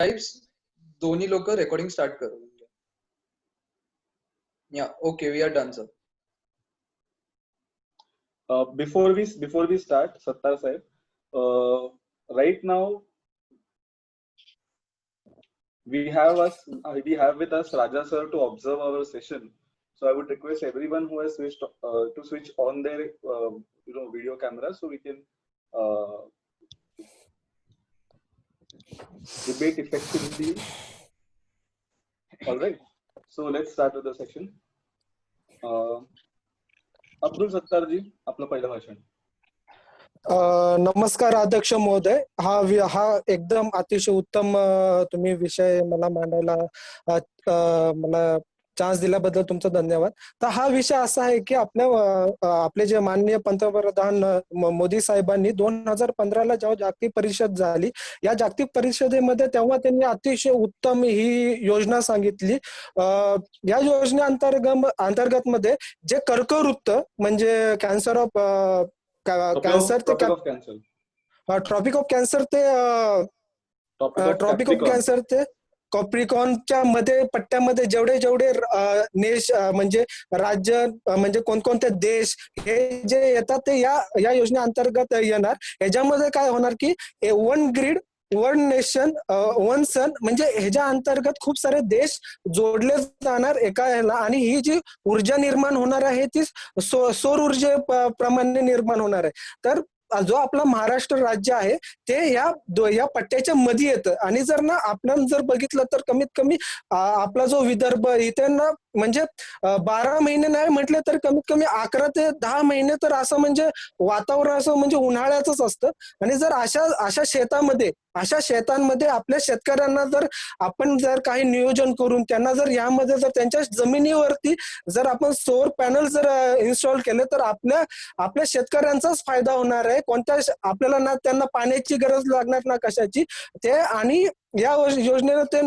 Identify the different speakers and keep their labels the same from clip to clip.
Speaker 1: Types दोन्ही लोक recording start करू. या okay, we are done sir.
Speaker 2: Before we start, Sattar Sahib, right now we have with us Raja sir to observe our session. So I would request everyone who has switched to switch on their video camera so we can debate effectively. All right. So let's start with the session. Abdul Sattar ji, आपलं पहिलं भाषण.
Speaker 3: नमस्कार अध्यक्ष महोदय. हा एकदम अतिशय उत्तम तुम्ही विषय मला मांडायला मला चान्स दिल्याबद्दल तुमचा धन्यवाद. तर हा विषय असा आहे की आपले जे माननीय पंतप्रधान मोदी साहेबांनी 2015ला जेव्हा जागतिक परिषद झाली, या जागतिक परिषदेमध्ये तेव्हा त्यांनी अतिशय उत्तम ही योजना सांगितली. या योजनेअंतर्गत मध्ये जे कर्कवृत्त म्हणजे कॅन्सर ऑफ कॅन्सर ते ट्रॉपिक ऑफ कॅन्सर ते कॉप्रिकॉनच्या मध्ये पट्ट्यामध्ये जेवढे देश म्हणजे राज्य म्हणजे कोणकोणते देश हे जे येतात ते या योजनेअंतर्गत येणार. याच्यामध्ये काय होणार की one grid one nation one sun म्हणजे ह्याच्या अंतर्गत खूप सारे देश जोडले जाणार एका ह्याला. आणि ही जी ऊर्जा निर्माण होणार आहे ती सौर ऊर्जेप्रमाणे निर्माण होणार आहे. तर जो आपला महाराष्ट्र राज्य आहे ते या पट्ट्याच्या मध्ये येतं. आणि जर ना आपण जर बघितलं तर कमीत कमी आपला जो विदर्भ इथे ना म्हणजे 12 महिने नाही म्हटले तर कमीत कमी 11 ते 10 महिने तर असं म्हणजे वातावरण असं म्हणजे उन्हाळ्याच असतं. आणि जर अशा शेतांमध्ये आपल्या शेतकऱ्यांना जर आपण जर काही नियोजन करून त्यांना जर यामध्ये जर त्यांच्या जमिनीवरती जर आपण सौर पॅनल जर इन्स्टॉल केले तर आपल्या शेतकऱ्यांचाच फायदा होणार आहे. आपल्याला ना त्यांना पाण्याची गरज लागणार ना कशाची. ते आणि या योजनेला ते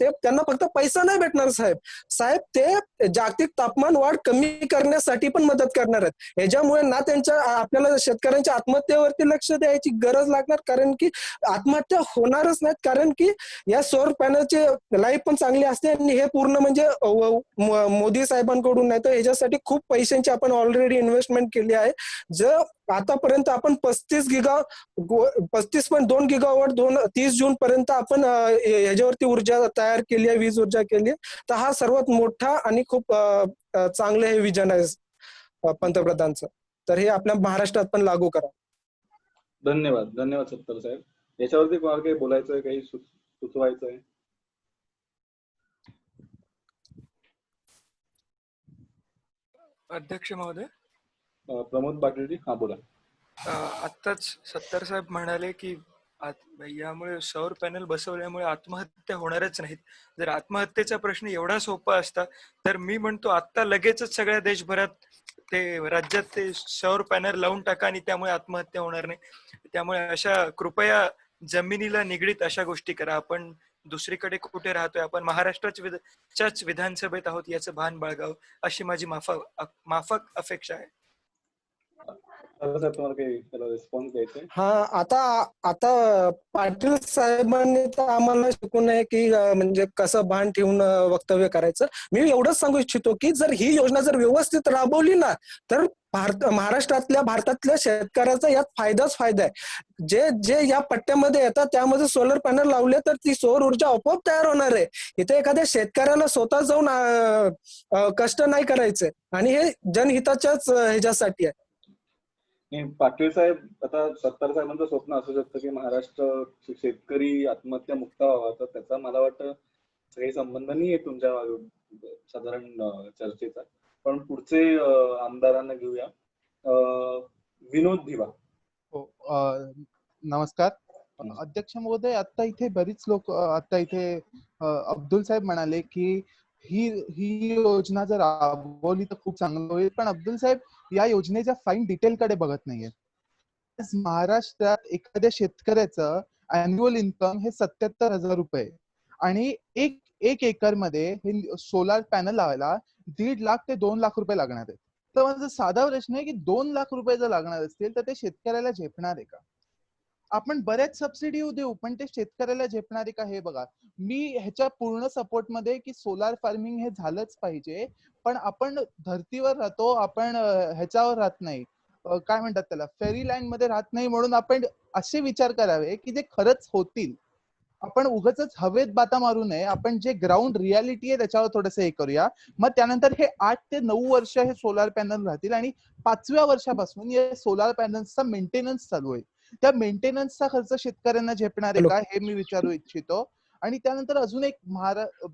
Speaker 3: त्यांना फक्त पैसा नाही भेटणार साहेब ते जागतिक तापमान वाढ कमी करण्यासाठी पण मदत करणार आहेत. ह्याच्यामुळे ना आपल्याला शेतकऱ्यांच्या आत्महत्येवरती लक्ष द्यायची गरज लागणार, कारण की आत्महत्या होणारच नाहीत, कारण की या सौर पॅनलची लाईफ पण चांगली असते. आणि हे पूर्ण म्हणजे मोदी साहेबांकडून नाही तर ह्याच्यासाठी खूप पैशांची आपण ऑलरेडी इन्व्हेस्टमेंट केली आहे. जर आतापर्यंत आपण 35.2 गिगावॉट 30 जून पर्यंत आपण ह्याच्यावरती ऊर्जा तयार केली आहे, वीज ऊर्जा केली. तर हा सर्वात मोठा आणि खूप चांगलं हे विजन आहे पंतप्रधानचं. तर हे आपल्या महाराष्ट्रात पण लागू करा.
Speaker 2: धन्यवाद सत्तर साहेब. याच्यावरती कोणाला काही बोलायचंय, काही सुचवायचंय?
Speaker 4: अध्यक्ष महोदय,
Speaker 2: प्रमोद पाटीलजी, हा बोला.
Speaker 4: आत्ताच सत्तार साहेब म्हणाले की यामुळे सौर पॅनल बसवल्यामुळे आत्महत्या होणारच नाहीत. जर आत्महत्येचा प्रश्न एवढा सोपा असता तर मी म्हणतो आत्ता लगेचच सगळ्या देशभरात राज्यात ते सौर पॅनल लावून टाका आणि त्यामुळे आत्महत्या होणार नाही. त्यामुळे अशा कृपया जमिनीला निगडीत अशा गोष्टी करा. आपण दुसरीकडे कुठे राहतोय, आपण महाराष्ट्राच्याच विधानसभेत आहोत याचं भान बाळगावं अशी माझी माफक अपेक्षा आहे.
Speaker 3: हा आता पाटील साहेबांनी तर आम्हाला शिकून आहे की म्हणजे कसं भान ठेवून वक्तव्य करायचं. मी एवढंच सांगू इच्छितो की जर ही योजना जर व्यवस्थित राबवली ना तर भारतातल्या शेतकऱ्याचा यात फायदाच फायदा आहे. जे या पट्ट्यामध्ये येतात त्यामध्ये सोलर पॅनल लावले तर ती सौर ऊर्जा आपोआप तयार होणार आहे. इथे एखाद्या शेतकऱ्याला स्वतः जाऊन कष्ट नाही करायचे आणि हे जनहिताच्याच ह्याच्यासाठी आहे.
Speaker 2: पाटील साहेब, आता सत्तार साहेबांचं स्वप्न असू शकतं की महाराष्ट्र शेतकरी आत्महत्या मुक्त व्हावा, तर त्याचा मला वाटतं काही संबंध नाहीये तुमच्या साधारण चर्चेचा. पण पुढचे आमदारांना घेऊया. विनोद धिवा.
Speaker 5: हो, नमस्कार अध्यक्ष महोदय. आता इथे बरीच लोक अब्दुल साहेब म्हणाले की ही योजना जर राबवली तर खूप चांगलं होईल, पण अब्दुल साहेब या योजनेच्या फाईन डिटेल कडे बघत नाहीये. महाराष्ट्रात एखाद्या शेतकऱ्याचं अॅन्युअल इन्कम हे 77,000 रुपये आणि एक एकर मध्ये हे सोलार पॅनल लावायला 1.5 लाख ते 2 लाख रुपये लागणार आहेत. तर माझा साधा प्रश्न आहे की 2 लाख रुपये जर लागणार असतील तर ते शेतकऱ्याला झेपणार आहे का? आपण बऱ्याच सबसिडी देऊ, पण ते शेतकऱ्याला झेपणारे का हे बघा. मी ह्याच्या पूर्ण सपोर्ट मध्ये की सोलार फार्मिंग हे झालंच पाहिजे, पण आपण धर्तीवर राहतो, आपण ह्याच्यावर राहत नाही, काय म्हणतात त्याला, फेरी लँड मध्ये राहत नाही, म्हणून आपण असे विचार करावे की जे खरंच होतील. आपण उगाच हवेत बाता मारू नये, आपण जे ग्राउंड रियालिटी आहे त्याच्यावर थोडंसं हे करूया. मग त्यानंतर हे 8 ते 9 वर्ष हे सोलार पॅनल राहतील आणि 5व्या वर्षापासून या सोलार पॅनल्सचा मेंटेनन्स चालू होईल. त्या मेंटेनन्सचा खर्च शेतकऱ्यांना झेपणार आहे
Speaker 3: हॅलो.
Speaker 5: का हे मी विचारू इच्छितो. आणि त्यानंतर अजून एक,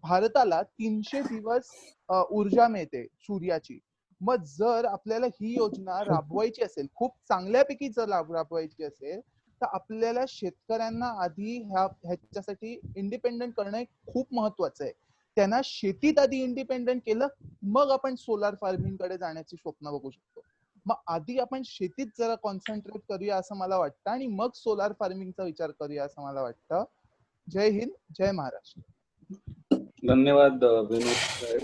Speaker 5: भारताला 300 दिवस ऊर्जा मिळते सूर्याची. मग जर आपल्याला ही योजना राबवायची असेल, खूप चांगल्यापैकी जर राबवायची असेल, तर आपल्याला शेतकऱ्यांना आधी ह्याच्यासाठी इंडिपेंडंट करणं खूप महत्वाचं आहे. त्यांना शेतीत आधी इंडिपेंडंट केलं, मग आपण सोलार फार्मिंग कडे जाण्याची स्वप्न बघू शकतो. मग आधी आपण शेतीत जरा कॉन्सन्ट्रेट करूया असं मला वाटतं, आणि मग सोलार फार्मिंगचा विचार करूया असं मला वाटतं. जय हिंद, जय महाराष्ट्र.
Speaker 2: धन्यवाद विनोद साहेब.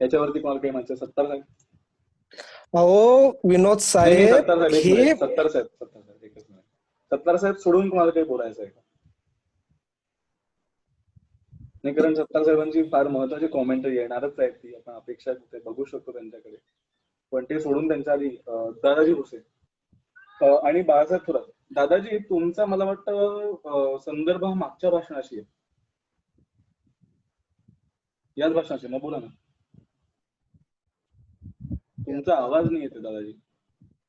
Speaker 2: याच्यावरती कोणाला काही म्हणायचं? सत्तार साहेब.
Speaker 3: अहो विनोद साहेब हे
Speaker 2: सत्तार साहेब एकच मिनिट. सत्तार साहेब सोडून कोणाला काही बोलायचं आहे का? नाही, कारण सत्तार साहेबांची फार महत्वाची कॉमेंटरी येणारच आहे, ती आपण अपेक्षा बघू शकतो त्यांच्याकडे, पण ते सोडून त्यांच्या आधी दादाजी भुसे आणि बाळासाहेब थोरात. दादाजी, तुमचा मला वाटतं संदर्भ हा मागच्या भाषणाशी आहे, याच भाषणाशी. मग बोला ना. तुमचा आवाज नाही येते दादाजी.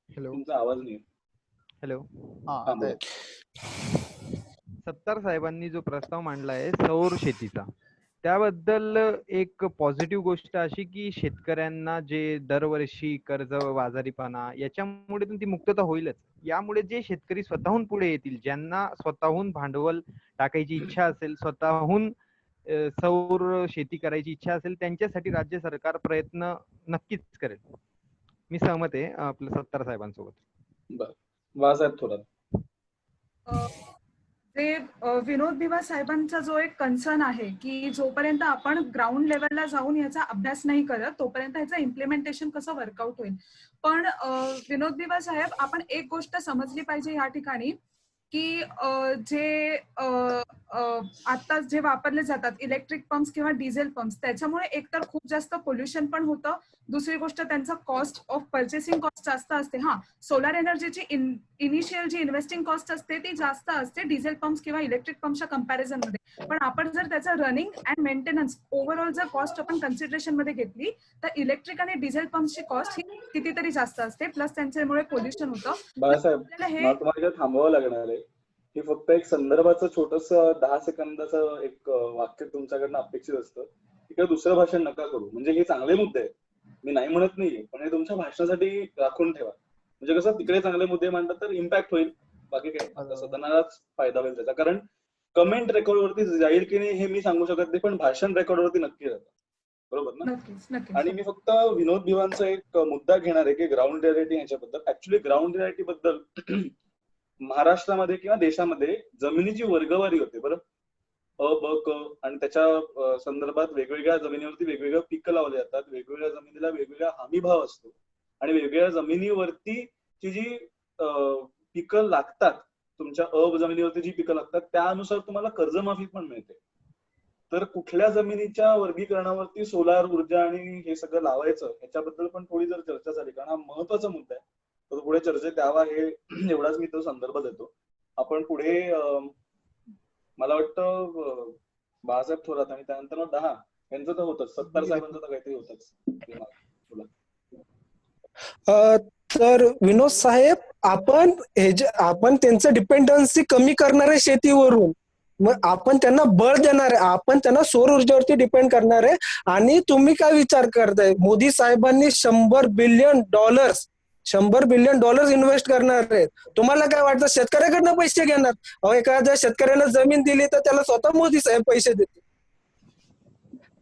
Speaker 6: हॅलो
Speaker 2: तुमचा आवाज नाही येत.
Speaker 6: हॅलो.
Speaker 5: हा,
Speaker 2: बोला.
Speaker 6: सत्तार साहेबांनी जो प्रस्ताव मांडला आहे सौर शेतीचा, त्याबद्दल एक पॉझिटिव्ह गोष्ट अशी की शेतकऱ्यांना जे दरवर्षी कर्ज बाजारीपणा याच्यामुळे ती मुक्तता होईलच. यामुळे जे शेतकरी स्वतःहून पुढे येतील, ज्यांना स्वतःहून भांडवल टाकायची इच्छा असेल, स्वतःहून सौर शेती करायची इच्छा असेल, त्यांच्यासाठी राज्य सरकार प्रयत्न नक्कीच करेल. मी सहमत आहे आपल्या सत्तार साहेबांसोबत.
Speaker 2: बरं, बाळासाहेब थोरात.
Speaker 7: ते विनोद भिवा साहेबांचा जो एक कन्सर्न आहे की जोपर्यंत आपण ग्राउंड लेवलला जाऊन याचा अभ्यास नाही करत तोपर्यंत ह्याचं इम्प्लिमेंटेशन कसं वर्कआउट होईल. पण विनोद भिवा साहेब, आपण एक गोष्ट समजली पाहिजे या ठिकाणी की जे आता जे वापरले जातात इलेक्ट्रिक पंप्स किंवा डिझेल पंप्स, त्याच्यामुळे एकतर खूप जास्त पोल्युशन पण होतं. दुसरी गोष्ट, त्यांचा कॉस्ट ऑफ परचेसिंग कॉस्ट जास्त असते. हा, सोलार एनर्जीची इनिशियल जी इन्व्हेस्टिंग कॉस्ट असते ती जास्त असते डिझेल पंप्स किंवा इलेक्ट्रिक पंप्सच्या कम्पॅरिझन मध्ये. पण आपण जर त्याचं रनिंग अँड मेंटेनन्स ओव्हरऑल जर कॉस्ट आपण कन्सिडरेशन मध्ये घेतली तर इलेक्ट्रिक आणि डिझेल पंप्सची कॉस्ट ही कितीतरी जास्त असते, प्लस त्यांच्यामुळे पोल्युशन होतं.
Speaker 2: बाळासाहेब, मला तुम्हाला थांबवावं लागणार आहे. हे फक्त एक संदर्भाचं छोटस 10 सेकंदाचं एक वाक्य तुमच्याकडनं अपेक्षित असतं. तिकडे दुसरं भाषण नका करू. म्हणजे हे चांगले मुद्दे आहेत, मी नाही म्हणत नाहीये, पण हे तुमच्या भाषणासाठी राखून ठेवा. म्हणजे कसं, तिकडे चांगले मुद्दे मांडतात तर इम्पॅक्ट होईल, बाकी काही सदनालाच फायदा होईल त्याचा. कारण कमेंट रेकॉर्डवरती जाईल की नाही हे मी सांगू शकत नाही, पण भाषण रेकॉर्डवरती नक्की जातं. बरोबर ना?
Speaker 7: नक्कीच.
Speaker 2: आणि मी फक्त विनोद भिवांचा एक मुद्दा घेणार आहे की ग्राउंड रियालिटी ह्याच्याबद्दल. ऍक्च्युली ग्राउंड रियालिटी बद्दल महाराष्ट्रामध्ये किंवा देशामध्ये जमिनीची वर्गवारी होते बरं, अ, ब, क, आणि त्याच्या संदर्भात वेगवेगळ्या जमिनीवरती वेगवेगळ्या पिकं लावली जातात, वेगवेगळ्या जमिनीला वेगवेगळा हमी भाव असतो, आणि वेगवेगळ्या जमिनीवरती जी पिकं लागतात, तुमच्या जमिनीवरती जी पिकं लागतात त्यानुसार तुम्हाला कर्जमाफी पण मिळते. तर कुठल्या जमिनीच्या वर्गीकरणावरती सोलार ऊर्जा आणि हे सगळं लावायचं ह्याच्याबद्दल पण थोडी जर चर्चा झाली, कारण हा महत्वाचा मुद्दा आहे, तर पुढे चर्चेत यावा, हे एवढाच मी तो संदर्भ देतो. आपण पुढे मला वाटतं बाळासाहेब थोरात आणि त्यानंतर 10 यांचं तर होतच, सत्तार साहेबांचं तर काहीतरी होतच.
Speaker 3: तर विनोद साहेब, आपण त्यांचं डिपेंडन्सी कमी करणार आहे शेतीवरून, मग आपण त्यांना बळ देणार आहे, आपण त्यांना सौर ऊर्जेवरती डिपेंड करणार आहे. आणि तुम्ही काय विचार करताय, मोदी साहेबांनी $100 बिलियन इन्व्हेस्ट करणार आहेत. तुम्हाला काय वाटतं शेतकऱ्याकडनं पैसे घेणार? अहो, एखाद्या शेतकऱ्याला जमीन दिली तर त्याला स्वतः मोदी साहेब पैसे देतील.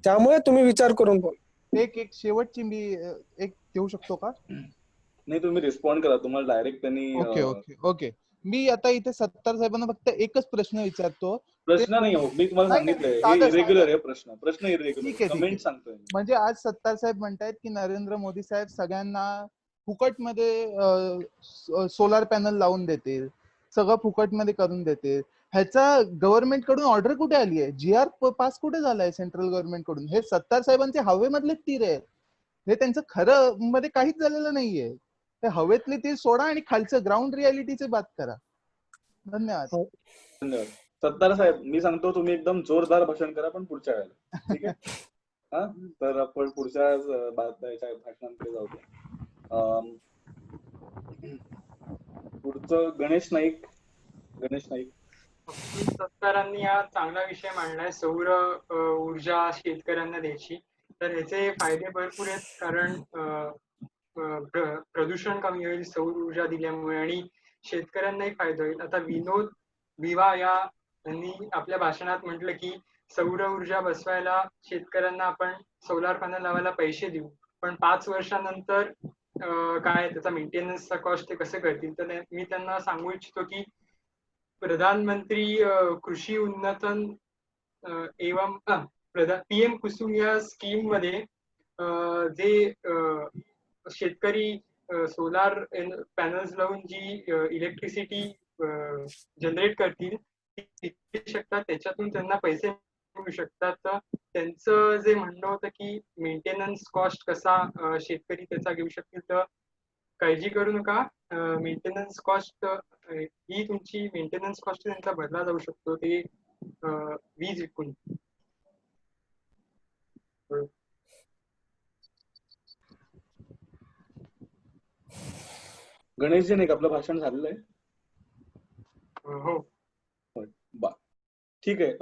Speaker 3: त्यामुळे तुम्ही विचार करून बोल.
Speaker 5: एक शेवटची मी एक देऊ शकतो का?
Speaker 2: नाही, तुम्ही रिस्पॉन्ड करा, तुम्हाला डायरेक्ट त्यांनी.
Speaker 5: ओके. मी आता इथे सत्तार साहेबांना फक्त एकच प्रश्न विचारतो.
Speaker 2: प्रश्न नाही हो, मी तुम्हाला सांगितलंय हे इरेग्युलर आहे. प्रश्न इरेग्युलर, कमेंट सांगतोय.
Speaker 5: म्हणजे आज सत्तार साहेब म्हणतायत की नरेंद्र मोदी साहेब सगळ्यांना फुकटमध्ये सोलार पॅनल लावून देतील. सगळं फुकटमध्ये करून देते. ह्याचा गव्हर्नमेंट कडून ऑर्डर कुठे आली आहे? GR पास कुठे झालाय सेंट्रल गव्हर्नमेंट कडून? हे सत्तार साहेबांचे हवेमधले तीर आहेत. हे त्यांचं खरं मध्ये काहीच झालेलं नाहीये. ते हवेतले तीर सोडा आणि खालचं ग्राउंड रियालिटीचे बात करा. धन्यवाद.
Speaker 2: धन्यवाद. सत्तार साहेब, मी सांगतो तुम्ही एकदम जोरदार भाषण करा, पण पुढच्या वेळेला. ठीक आहे. हा, तर आपण पुढच्या भाषणांकडे जाऊया. पुढचं गणेश नाईक.
Speaker 8: सत्तारांनी हा चांगला विषय मांडलाय, सौर ऊर्जा शेतकऱ्यांना द्यायची. तर ह्याचे फायदे भरपूर आहेत, कारण प्रदूषण कमी होईल सौर ऊर्जा दिल्यामुळे आणि शेतकऱ्यांनाही फायदा होईल. आता विनोद विवा यांनी आपल्या भाषणात म्हटलं की सौर ऊर्जा बसवायला शेतकऱ्यांना आपण सोलार पॅनल लावायला पैसे देऊ, पण 5 वर्षानंतर काय त्याचा मेंटेनन्सचा कॉस्ट ते कसं करतील. तर मी त्यांना सांगू इच्छितो की प्रधानमंत्री कृषी उन्नतन एवं PM कुसुम या स्कीम मध्ये जे शेतकरी सोलार पॅनल्स लावून जी इलेक्ट्रिसिटी जनरेट करतील शकतात, त्याच्यातून त्यांना पैसे मिळू शकतात. तर त्यांचं जे म्हणणं होतं की मेंटेनन्स कॉस्ट कसा शेतकरी त्याचा घेऊ शकतील, तर काळजी करू नका. मेंटेनन्स कॉस्ट ही तुमची मेंटेनन्स कॉस्ट त्यांचा भरला जाऊ शकतो ते वीज विकून.
Speaker 2: गणेशजी नाही, आपलं भाषण झालेलं आहे.
Speaker 8: हो,
Speaker 2: ठीक आहे.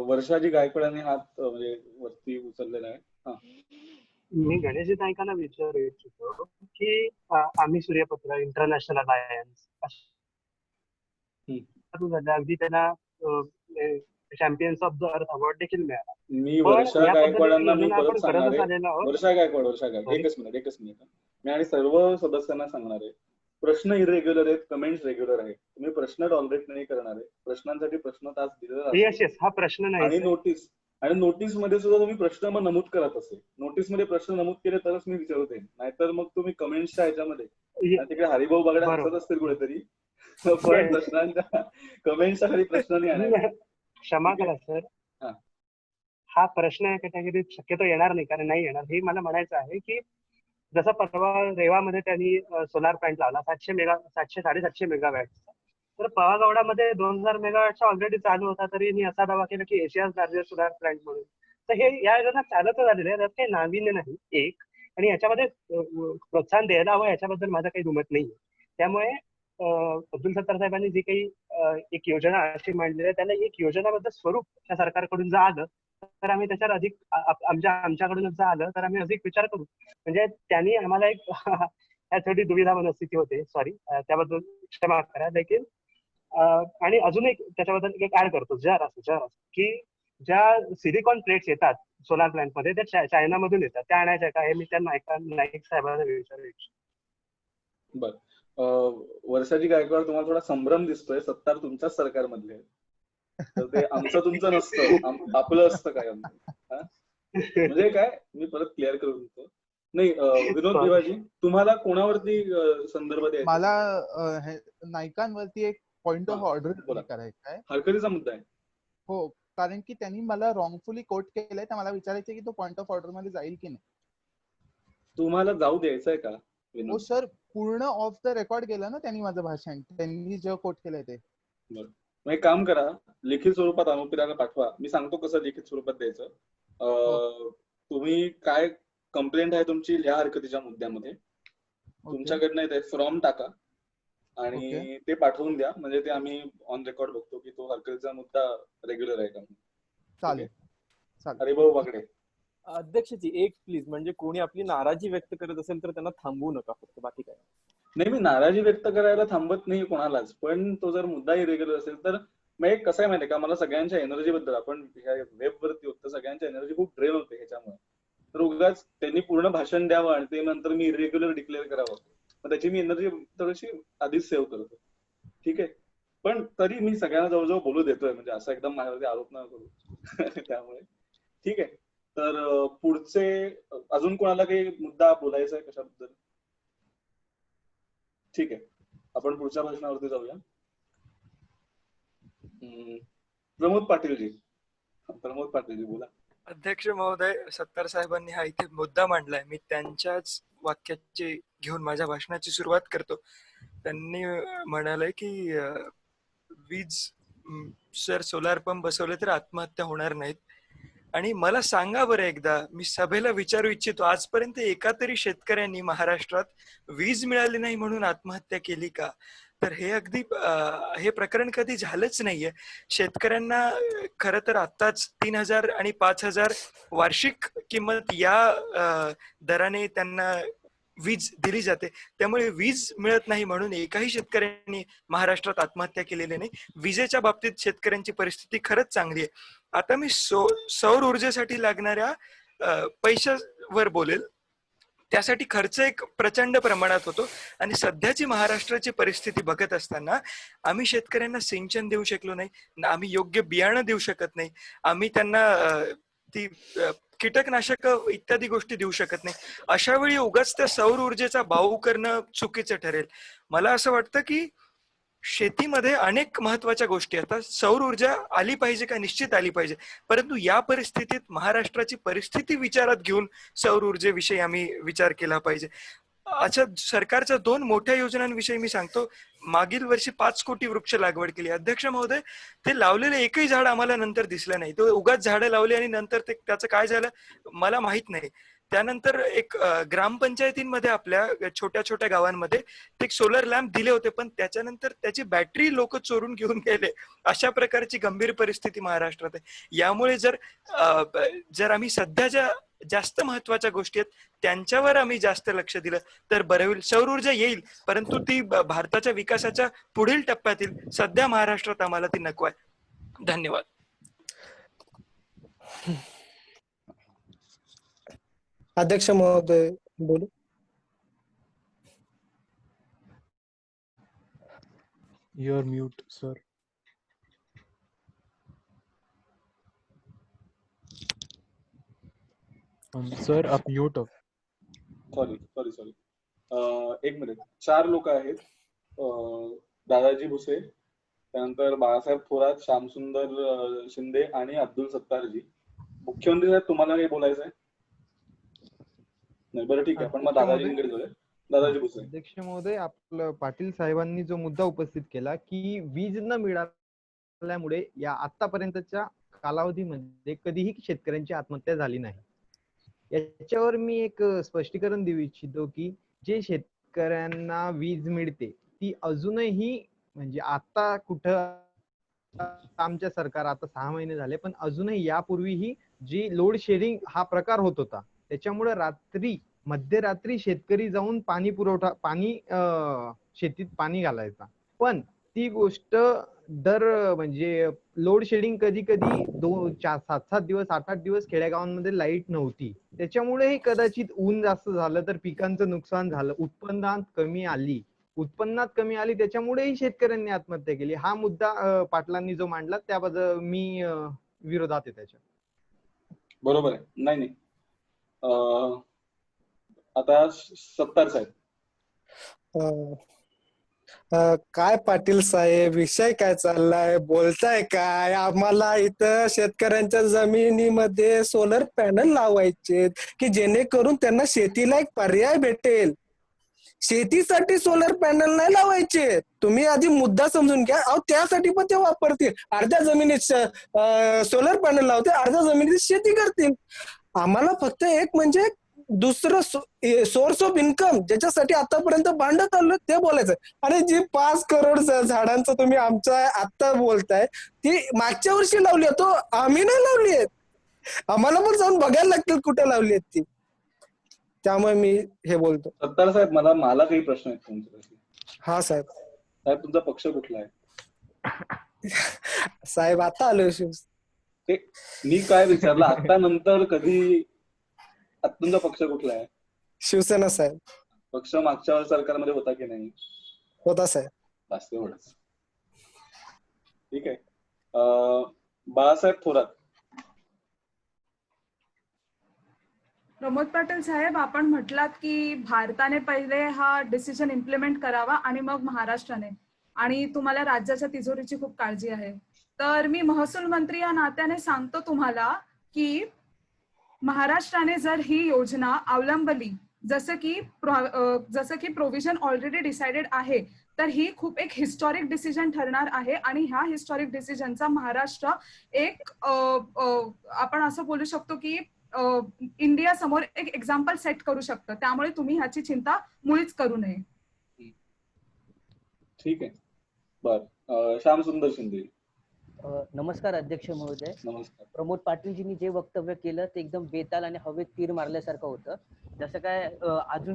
Speaker 2: वर्षाजी गायकवाडांनी हात म्हणजे वरती उचललेला आहे. हा,
Speaker 9: मी गणेशजी नाईकांना विचारू इच्छितो की आम्ही सूर्यपुत्र इंटरनॅशनल अलायन्स अगदी त्यांना champions of the earth award देखील मिळाला.
Speaker 2: मी वर्षा गायकवाडांना मी परत सांगणार आहे. वर्षा गायकवाड एकच मिनिट. मी आणि सर्व सदस्यांना सांगणार आहे, प्रश्न इरेग्युलर आहेत, कमेंट्स रेग्युलर आहेत. तुम्ही प्रश्न टॉलरेट नाही करणार आहे. प्रश्नांसाठी प्रश्न तास दिलेला
Speaker 9: हा प्रश्न नाही.
Speaker 2: आणि नोटीस मध्ये सुद्धा तुम्ही प्रश्न मग नमूद करत असेल. नोटीस मध्ये प्रश्न नमूद केले तरच मी विचारते, नाहीतर मग तुम्ही कमेंट्सच्या ह्याच्यामध्ये तिकडे हरिभाऊ बागडे हसत असतील कुठेतरी, पण प्रश्नांच्या कमेंट्सच्या खाली प्रश्न नाही आणायचे.
Speaker 9: क्षमा करा सर, हा प्रश्न या कॅटेगरीत शक्यतो येणार नाही, कारण नाही येणार हे मला म्हणायचं आहे की जसं परवा रेवामध्ये त्यांनी सोलार प्लांट लावला 700-750 मेगावॅटचा, तर पवागौडामध्ये 2000 मेगावॅटचा ऑलरेडी चालू होता, तरी मी असा दावा केला की एशियाज लार्जेस्ट सोलार प्लांट म्हणून. तर हे या योजना चालतच आलेले आहे, त्यात काही नाविन्य नाही एक, आणि याच्यामध्ये प्रोत्साहन द्यायला हवं याच्याबद्दल माझं काही दुमत नाही. त्यामुळे अब्दुल सत्तार साहेबांनी जी काही एक योजना अशी मांडलेली आहे, त्याला एक योजनाबद्ध स्वरूप त्या सरकारकडून जर आलं तर आम्ही त्याच्यावर अधिक आमच्याकडूनच जर आलं तर आम्ही अधिक विचार करू. म्हणजे त्यांनी आम्हाला एक यासाठी दुविधा मनस्थिती होते, सॉरी त्याबद्दल क्षमा करा. लेकिन आणि अजून एक त्याच्याबद्दल एक ऍड करतो, जर असं की ज्या सिलिकॉन प्लेट्स येतात सोलार प्लांट मध्ये त्या चायनामधून येतात, त्या आणायच्या का हे मी त्या नाईक साहेबांना विचारू इच्छितो.
Speaker 2: बर, वर्षाजी गायकवाड, तुम्हाला थोडा संभ्रम दिसतोय. सत्तार तुमच्याच सरकारमधले, तर ते आमचं तुमचं नसतं, आपलं असतं काय म्हणजे काय, मी परत क्लिअर करून देतो. नाही, विनोद भिवाजी, तुम्हाला कोणावरती संदर्भ द्यायचा?
Speaker 5: मला नाईकांवरती एक पॉइंट ऑफ ऑर्डर करायचा आहे.
Speaker 2: हरकतीचा मुद्दा आहे.
Speaker 5: हो, कारण की त्यांनी मला रॉंगफुली कोट केलंय, तर मला विचारायचं की तो पॉइंट ऑफ ऑर्डर मध्ये जाईल की नाही.
Speaker 2: तुम्हाला जाऊ द्यायचंय का?
Speaker 5: हो सर, पूर्ण ऑफ द रेकॉर्ड केलं ना त्यांनी माझं भाषण, त्यांनी जे कोट केलंय ते.
Speaker 2: बरं, एक काम करा, लिखित स्वरूपात अनुप्रियाला पाठवा. मी सांगतो कसं लिखित स्वरूपात द्यायचं. तुम्ही काय कंप्लेंट आहे तुमची लिहा हरकतीच्या मुद्द्यामध्ये. तुमच्याकडनं येते फ्रॉम टाका आणि ते पाठवून द्या, म्हणजे ते आम्ही ऑन रेकॉर्ड बघतो की तो हरकतीचा मुद्दा रेग्युलर आहे का.
Speaker 5: चालेल.
Speaker 2: हरिभाऊ बागडे.
Speaker 10: अध्यक्षजी एक प्लीज, म्हणजे कोणी आपली नाराजी व्यक्त करत असेल तर त्यांना थांबवू नका, फक्त बाकी काय
Speaker 2: नाही. मी नाराजी व्यक्त करायला थांबत नाही कोणालाच, पण तो जर मुद्दा इरेग्युलर असेल तर मग एक कसं आहे माहितीये का, मला सगळ्यांच्या एनर्जी बद्दल, आपण वेबवरती होतं, सगळ्यांच्या एनर्जी खूप ड्रेन होते ह्याच्यामुळे. तर उगाच त्यांनी पूर्ण भाषण द्यावं आणि ते नंतर मी इरेग्युलर डिक्लेअर करावं, मग त्याची मी एनर्जी थोडीशी आधीच सेव्ह करतो. ठीक आहे, पण तरी मी सगळ्यांना जवळजवळ बोलू देतोय, म्हणजे असं एकदम माझ्यावरती आरोप न करू. त्यामुळे ठीक आहे. तर पुढचे अजून कोणाला काही मुद्दा बोलायचा आहे कशाबद्दल? ठीक आहे, आपण पुढच्या भाषणावरती जाऊया. प्रमोद पाटीलजी बोला.
Speaker 4: अध्यक्ष महोदय, सत्तार साहेबांनी हा इथे मुद्दा मांडलाय. मी त्यांच्याच वाक्याची घेऊन माझ्या भाषणाची सुरुवात करतो. त्यांनी म्हणाले की वीज जर सोलार पंप बसवले तर आत्महत्या होणार नाहीत. आणि मला सांगा बरं एकदा, मी सभेला विचारू इच्छितो, आजपर्यंत एका तरी शेतकऱ्यांनी महाराष्ट्रात वीज मिळाली नाही म्हणून आत्महत्या केली का? तर हे अगदी हे प्रकरण कधी झालंच नाहीये. शेतकऱ्यांना खरं तर आत्ताच 3,000 आणि 5,000 वार्षिक किंमत या दराने त्यांना वीज दिली जाते. त्यामुळे वीज मिळत नाही म्हणून एकाही शेतकऱ्यांनी महाराष्ट्रात आत्महत्या केलेली नाही. विजेच्या बाबतीत शेतकऱ्यांची परिस्थिती खरंच चांगली आहे. आता मी सौर ऊर्जेसाठी लागणाऱ्या पैशावर बोलेल. त्यासाठी खर्च एक प्रचंड प्रमाणात होतो आणि सध्याची महाराष्ट्राची परिस्थिती बघत असताना आम्ही शेतकऱ्यांना सिंचन देऊ शकलो नाही, आम्ही योग्य बियाणं देऊ शकत नाही, आम्ही त्यांना ती कीटकनाशक इत्यादी गोष्टी देऊ शकत नाही. अशा वेळी उगाच त्या सौर ऊर्जेचा बाऊ करणं चुकीचं ठरेल. मला असं वाटतं की शेतीमध्ये अनेक महत्वाच्या गोष्टी आता सौर ऊर्जा आली पाहिजे का? निश्चित आली पाहिजे. परंतु या परिस्थितीत महाराष्ट्राची परिस्थिती विचारात घेऊन सौर ऊर्जेविषयी आम्ही विचार केला पाहिजे. अच्छा, सरकारच्या 2 मोठ्या योजनांविषयी मी सांगतो. मागील वर्षी 5 कोटी वृक्ष लागवड केली. अध्यक्ष महोदय, ते लावलेले एकही झाड आम्हाला नंतर दिसलं नाही. तो उगाच झाडं लावली आणि नंतर त्याचं काय झालं मला माहित नाही. त्यानंतर एक ग्रामपंचायतींमध्ये आपल्या छोट्या छोट्या गावांमध्ये ते सोलर लॅम्प दिले होते, पण त्याच्यानंतर त्याची बॅटरी लोक चोरून घेऊन गेले. अशा प्रकारची गंभीर परिस्थिती महाराष्ट्रात आहे. यामुळे जर आम्ही सध्याच्या जास्त महत्वाच्या गोष्टी आहेत त्यांच्यावर आम्ही जास्त लक्ष दिलं तर बरं होईल. सौर ऊर्जा येईल, परंतु ती भारताच्या विकासाच्या पुढील टप्प्यात येईल. सध्या महाराष्ट्रात आम्हाला ती नको आहे. धन्यवाद.
Speaker 3: अध्यक्ष महोदय बोलू.
Speaker 11: You are mute, sir. Sir, आप mute हो.
Speaker 2: सॉरी. एक मिनिट. 4 लोक आहेत. दादाजी भुसे, त्यानंतर बाळासाहेब थोरात, श्यामसुंदर शिंदे आणि अब्दुल सत्तारजी. मुख्यमंत्री साहेब, तुम्हाला काही बोलायचं आहे? नाही, बरं ठीक आहे. आपण मग दादाजींकडे जाऊया. दादाजी भुसे.
Speaker 6: अध्यक्ष महोदय, आपलं पाटील साहेबांनी जो मुद्दा उपस्थित केला की वीज न मिळाल्यामुळे या आतापर्यंतच्या कालावधीमध्ये कधीही शेतकऱ्यांची आत्महत्या झाली नाही. याच्यावर मी एक स्पष्टीकरण देऊ इच्छितो की जे शेतकऱ्यांना वीज मिळते ती अजूनही, म्हणजे आता कुठं आमच्या सरकार आता 6 महिने झाले, पण अजूनही यापूर्वीही जी लोड शेडिंग हा प्रकार होत होता, त्याच्यामुळे मध्यरात्री शेतकरी जाऊन पाणी शेतीत पाणी घालायचा. पण ती गोष्ट म्हणजे लोड शेडिंग कधी 7-7 दिवस 8-8 दिवस खेड्यागावांमध्ये लाईट नव्हती. त्याच्यामुळेही कदाचित ऊन जास्त झालं तर पिकांचं नुकसान झालं, उत्पन्नात कमी आली, त्याच्यामुळेही शेतकऱ्यांनी आत्महत्या केली. हा मुद्दा पाटलांनी जो मांडला त्याबद्दल मी विरोधात आहे त्याच्या.
Speaker 2: बरोबर आहे. नाही, आता सत्तार साहेब.
Speaker 3: काय पाटील साहेब, विषय काय चाललाय, बोलताय काय? आम्हाला इथं शेतकऱ्यांच्या जमिनीमध्ये सोलर पॅनल लावायचे की जेणेकरून त्यांना शेतीला एक पर्याय भेटेल. शेतीसाठी सोलर पॅनल नाही लावायचे. तुम्ही आधी मुद्दा समजून घ्या. त्यासाठी पण ते वापरतील. अर्ध्या जमिनीत सोलर पॅनल लावते, अर्ध्या जमिनीत शेती करतील. आम्हाला फक्त एक म्हणजे दुसरं सोर्स ऑफ इन्कम ज्याच्यासाठी आतापर्यंत भांडत आलो ते बोलायचं. आणि जी 5 करोड झाडांचं तुम्ही आमच्या आता बोलताय ती मागच्या वर्षी लावली आहे, तो आम्ही नाही लावली आहेत. आम्हाला पण जाऊन बघायला लागतील कुठे लावली आहेत ती. त्यामुळे मी हे बोलतो.
Speaker 2: सत्तार साहेब, मला काही प्रश्न आहेत तुमच्यासाठी.
Speaker 3: हा साहेब.
Speaker 2: साहेब, तुमचा पक्ष कुठला आहे?
Speaker 3: साहेब आता आलो.
Speaker 2: ते मी काय विचारलं आता, नंतर कधी तुमचा पक्ष कुठला आहे?
Speaker 3: शिवसेना साहेब.
Speaker 2: पक्ष मागच्या सरकारमध्ये होता की नाही?
Speaker 3: होता साहेब.
Speaker 2: बस एवढंच. ठीक आहे. बाळासाहेब थोरात.
Speaker 7: प्रमोद पाटील साहेब, आपण म्हटलात की भारताने पहिले हा डिसिजन इम्प्लिमेंट करावा आणि मग महाराष्ट्राने, आणि तुम्हाला राज्याच्या तिजोरीची खूप काळजी आहे. तर मी महसूल मंत्री या नात्याने सांगतो तुम्हाला की महाराष्ट्राने जर ही योजना अवलंबली, जसं की प्रोव्हिजन ऑलरेडी डिसाइडेड आहे, तर ही खूप एक हिस्टॉरिक डिसिजन ठरणार आहे आणि ह्या हिस्टॉरिक डिसिजनचा महाराष्ट्र एक आपण असं बोलू शकतो की इंडिया समोर एक एक्झाम्पल सेट करू शकतं. त्यामुळे तुम्ही ह्याची चिंता मुळीच करू नये.
Speaker 2: ठीक आहे. बर, श्याम सुंदर शिंदे.
Speaker 12: नमस्कार अध्यक्ष महोदय.
Speaker 2: नमस्कार.
Speaker 12: प्रमोद पाटीलजींनी जे वक्तव्य केलं ते एकदम बेताल आणि हवेत तीर मारल्यासारखं होतं. जसं काय आज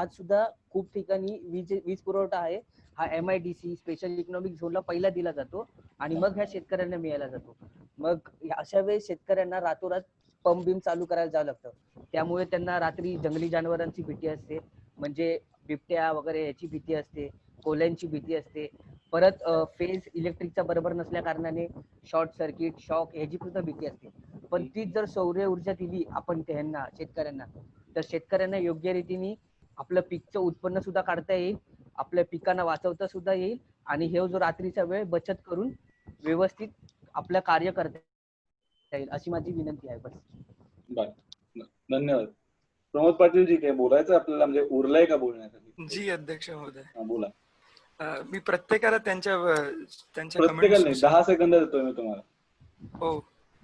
Speaker 12: सुद्धा खूप ठिकाणी वीज पुरवठा आहे हा MIDC स्पेशल इकॉनॉमिक झोनला पहिला दिला जातो आणि मग ह्या शेतकऱ्यांना मिळायला जातो. मग अशा वेळेस शेतकऱ्यांना रातोरात पंप बिम चालू करायला जावं लागतं. त्यामुळे त्यांना रात्री जंगली जनावरांची भीती असते, म्हणजे बिबट्या वगैरे याची भीती असते, कोल्यांची भीती असते. परत फेज इलेक्ट्रिकचा बरोबर नसल्या कारणाने शॉर्ट सर्किट, शॉक ह्याची सुद्धा भीती असते. पण तीच जर सौर ऊर्जा दिली आपण त्यांना शेतकऱ्यांना, तर शेतकऱ्यांना योग्य रीतीने आपलं पीकचं उत्पन्न सुद्धा काढता येईल, आपल्या पिकांना वाचवता सुद्धा येईल आणि हे जो रात्रीचा वेळ बचत करून व्यवस्थित आपलं कार्य करता येईल अशी माझी विनंती आहे. बस.
Speaker 2: धन्यवाद. प्रमोद पाटील जी काय बोलायचं आपल्याला, म्हणजे उरलंय का बोलण्यासाठी?
Speaker 4: जी अध्यक्ष महोदय.
Speaker 2: बोला.
Speaker 4: मी प्रत्येकाला त्यांच्या
Speaker 2: प्रत्येकाला नाही, 10 सेकंद देतोय मी तुम्हाला.
Speaker 4: हो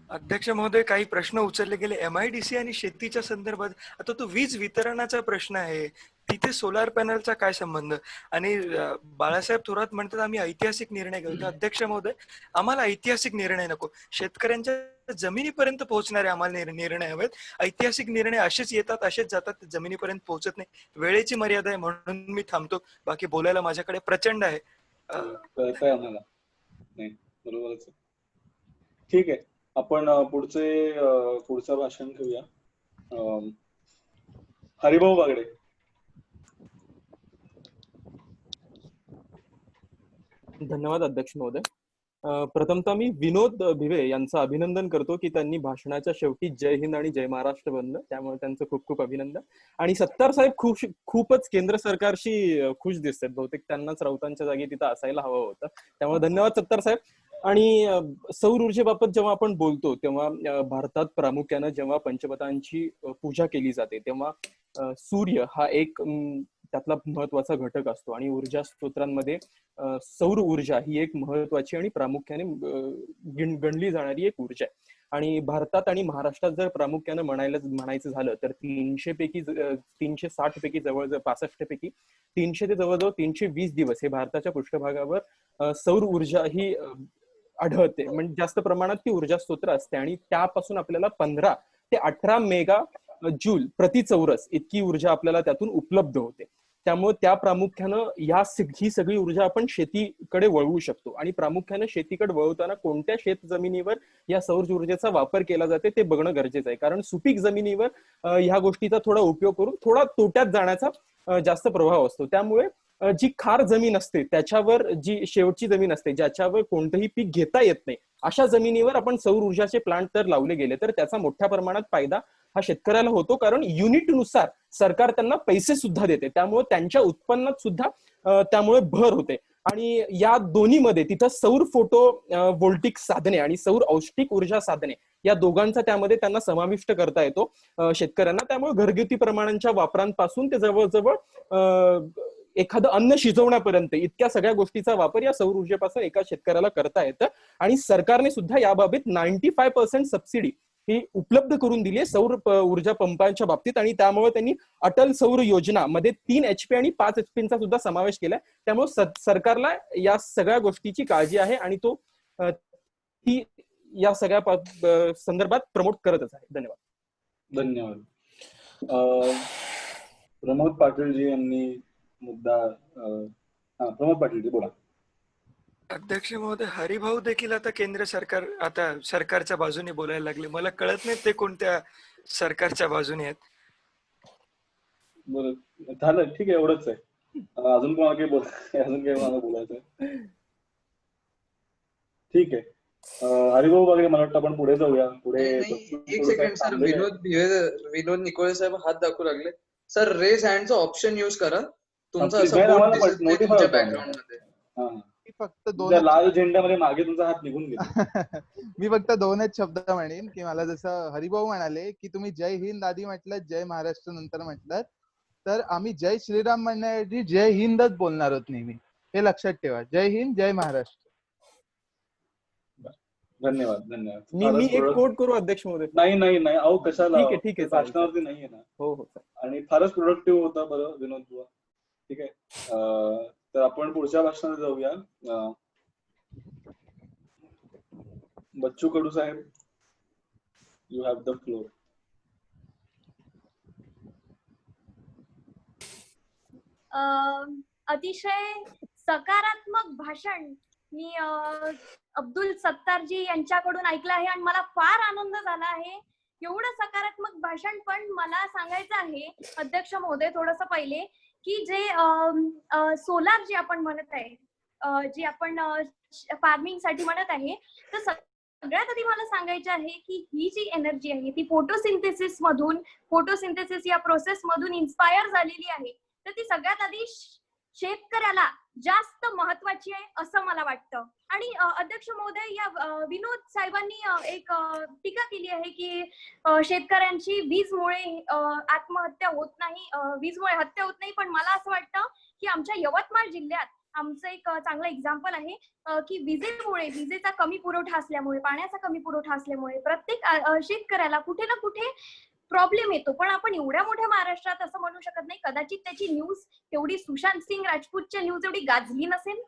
Speaker 4: अध्यक्ष महोदय, काही प्रश्न उचलले गेले MIDC आणि शेतीच्या संदर्भात. आता तो वीज वितरणाचा प्रश्न आहे, तिथे सोलार पॅनलचा काय संबंध? आणि बाळासाहेब थोरात म्हणतात आम्ही ऐतिहासिक निर्णय घेऊ. तर अध्यक्ष महोदय, आम्हाला ऐतिहासिक निर्णय नको, शेतकऱ्यांच्या जमिनीपर्यंत पोहोचणारे आम्हाला निर्णय हवेत. ऐतिहासिक निर्णय असेच येतात असेच जातात, जमिनीपर्यंत पोहोचत नाही. वेळेची मर्यादा आहे म्हणून मी थांबतो, बाकी बोलायला माझ्याकडे प्रचंड आहे.
Speaker 2: कळतंय आम्हाला. नाही, बरोबरच. ठीक आहे, आपण पुढचं भाषण घेऊया. हरिभाऊ बागडे.
Speaker 10: धन्यवाद अध्यक्ष महोदय. प्रथमतः मी विनोद भिवे यांचं अभिनंदन करतो की त्यांनी भाषणाच्या शेवटी जय हिंद आणि जय महाराष्ट्र बनलं, त्यामुळे त्यांचं खूप खूप अभिनंदन. आणि सत्तार साहेब खूपच केंद्र सरकारशी खुश दिसतात, बहुतेक त्यांनाच राऊतांच्या जागी तिथं असायला हवं होतं, त्यामुळे धन्यवाद सत्तार साहेब. आणि सौर ऊर्जेबाबत जेव्हा आपण बोलतो तेव्हा भारतात प्रामुख्यानं जेव्हा पंचपतांची पूजा केली जाते तेव्हा सूर्य हा एक त्यातला महत्वाचा घटक असतो आणि ऊर्जा स्त्रोतांमध्ये सौर ऊर्जा ही एक महत्वाची आणि प्रामुख्याने गणली जाणारी एक ऊर्जा आहे. आणि भारतात आणि महाराष्ट्रात जर प्रामुख्यानं म्हणायचं झालं तर 360 पैकी जवळजवळ 65 पैकी 300 ते जवळजवळ 320 दिवस हे भारताच्या पृष्ठभागावर सौर ऊर्जा ही आढळते, म्हणजे जास्त प्रमाणात ती ऊर्जा स्त्रोत असते आणि त्यापासून आपल्याला 15 ते 18 मेगा जूल प्रति चौरस इतकी ऊर्जा आपल्याला त्यातून उपलब्ध होते. त्यामुळे त्या प्रामुख्यानं ही सगळी ऊर्जा आपण शेतीकडे वळवू शकतो आणि प्रामुख्यानं शेतीकडे वळवताना कोणत्या शेत जमिनीवर या सौर ऊर्जेचा वापर केला जाते ते बघणं गरजेचं आहे, कारण सुपीक जमिनीवर ह्या गोष्टीचा थोडा उपयोग करून थोडा तोट्यात जाण्याचा जास्त प्रभाव असतो. त्यामुळे जी खार जमीन असते त्याच्यावर, जी शेवटची जमीन असते ज्याच्यावर कोणतंही पीक घेता येत नाही, अशा जमिनीवर आपण सौर ऊर्जाचे प्लांट तर लावले गेले तर त्याचा मोठ्या प्रमाणात फायदा हा शेतकऱ्याला होतो, कारण युनिटनुसार सरकार त्यांना पैसे सुद्धा देते, त्यामुळे त्यांच्या उत्पन्नात सुद्धा त्यामुळे भर होते. आणि या दोन्हीमध्ये तिथं सौर फोटो व्होल्टिक साधने आणि सौर औष्णिक ऊर्जा साधने या दोघांचा त्यामध्ये त्यांना समाविष्ट करता येतो शेतकऱ्यांना. त्यामुळे घरगुती प्रमाणांच्या वापरांपासून ते जवळजवळ एखादं अन्न शिजवण्यापर्यंत इतक्या सगळ्या गोष्टीचा वापर या सौर ऊर्जेपासून एका शेतकऱ्याला करता येतं. आणि सरकारने सुद्धा याबाबत 95% सबसिडी ही उपलब्ध करून दिली आहे सौर ऊर्जा पंपांच्या बाबतीत. आणि त्यामुळे त्यांनी अटल सौर योजना मध्ये 3 HP आणि 5 HP सुद्धा समावेश केलाय. त्यामुळे सरकारला या सगळ्या गोष्टीची काळजी आहे आणि तो ती या सगळ्या संदर्भात प्रमोट करतच आहे. धन्यवाद.
Speaker 2: धन्यवाद. प्रमोद पाटीलजी यांनी मुद्दा प्रमोद पाटीलजी बोला.
Speaker 4: अध्यक्ष महोदय, हरिभाऊ देखील आता केंद्र सरकार आता सरकारच्या बाजूने बोलायला लागले. मला कळत नाही ते कोणत्या सरकारच्या बाजूने आहेत.
Speaker 2: बरं झालं, ठीक आहे, एवढंच आहे. अजून कोणाला मला बोलायचं? ठीक आहे. हरिभाऊ वगैरे मला वाटतं आपण पुढे जाऊया. पुढे
Speaker 1: एक सेकंड सर, विनोद निकोळे साहेब हात दाखवू लागले. सर रेज हँडचा ऑप्शन यूज करा, तुमचा असं बोर्ड दिसत नाही तुमच्या बॅकग्राऊंड मध्ये.
Speaker 5: मी फक्त
Speaker 2: त्या
Speaker 5: दोनच
Speaker 2: लाल झेंड्यामध्ये मागे तुमचा हात निघून गेला.
Speaker 5: मी फक्त दोनच शब्द म्हणेन की मला जसं हरिभाऊ म्हणाले की तुम्ही जय हिंद आधी म्हटलं, जय महाराष्ट्र नंतर म्हटलं, तर आम्ही जय श्रीराम म्हणण्याऐवजी जय हिंदच बोलणार आहोत नेहमी. हे लक्षात ठेवा. जय हिंद, जय महाराष्ट्र.
Speaker 2: धन्यवाद धन्यवाद.
Speaker 10: मी
Speaker 2: फारच
Speaker 10: एक
Speaker 2: product-
Speaker 10: कोट करू अध्यक्ष महोदय.
Speaker 2: नाही अहो कशाला,
Speaker 10: ठीक आहे चालेल,
Speaker 2: भाषणावरती नाहीये ना.
Speaker 10: हो हो
Speaker 2: आणि फारच प्रोडक्टिव्ह होता बरं विनोद बुवा. ठीक आहे. तर आपण पुढच्या भाषणात जाऊया. बच्चू कडू साहेब, यू हॅव द फ्लोर.
Speaker 13: अतिशय सकारात्मक भाषण मी अब्दुल सत्तारजी यांच्याकडून ऐकलं आहे आणि मला फार आनंद झाला आहे. एवढं सकारात्मक भाषण. पण मला सांगायचं आहे अध्यक्ष महोदय थोडस पहिले की जे सोलार जे आपण म्हणत आहे, जे आपण फार्मिंग साठी म्हणत आहे, तर सगळ्यात आधी मला सांगायचं आहे की ही जी एनर्जी आहे ती फोटोसिंथेसिस या प्रोसेस मधून इन्स्पायर झालेली आहे. तर ती सगळ्यात आधी शेतकऱ्याला जास्त महत्वाची आहे असं मला वाटतं. आणि अध्यक्ष महोदय या विनोद साहेबांनी एक टीका केली आहे की शेतकऱ्यांची वीजमुळे आत्महत्या होत नाही, वीजमुळे हत्या होत नाही. पण मला असं वाटतं की आमच्या यवतमाळ जिल्ह्यात आमचं एक चांगलं एक्झाम्पल आहे की विजेचा कमी पुरवठा असल्यामुळे, पाण्याचा कमी पुरवठा असल्यामुळे प्रत्येक शेतकऱ्याला कुठे ना कुठे प्रॉब्लेम येतो. पण आपण एवढ्या मोठ्या महाराष्ट्रात असं म्हणू शकत नाही. कदाचित त्याची न्यूज तेवढी सुशांत सिंग राजपूतच्या न्यूज एवढी गाजली नसेल,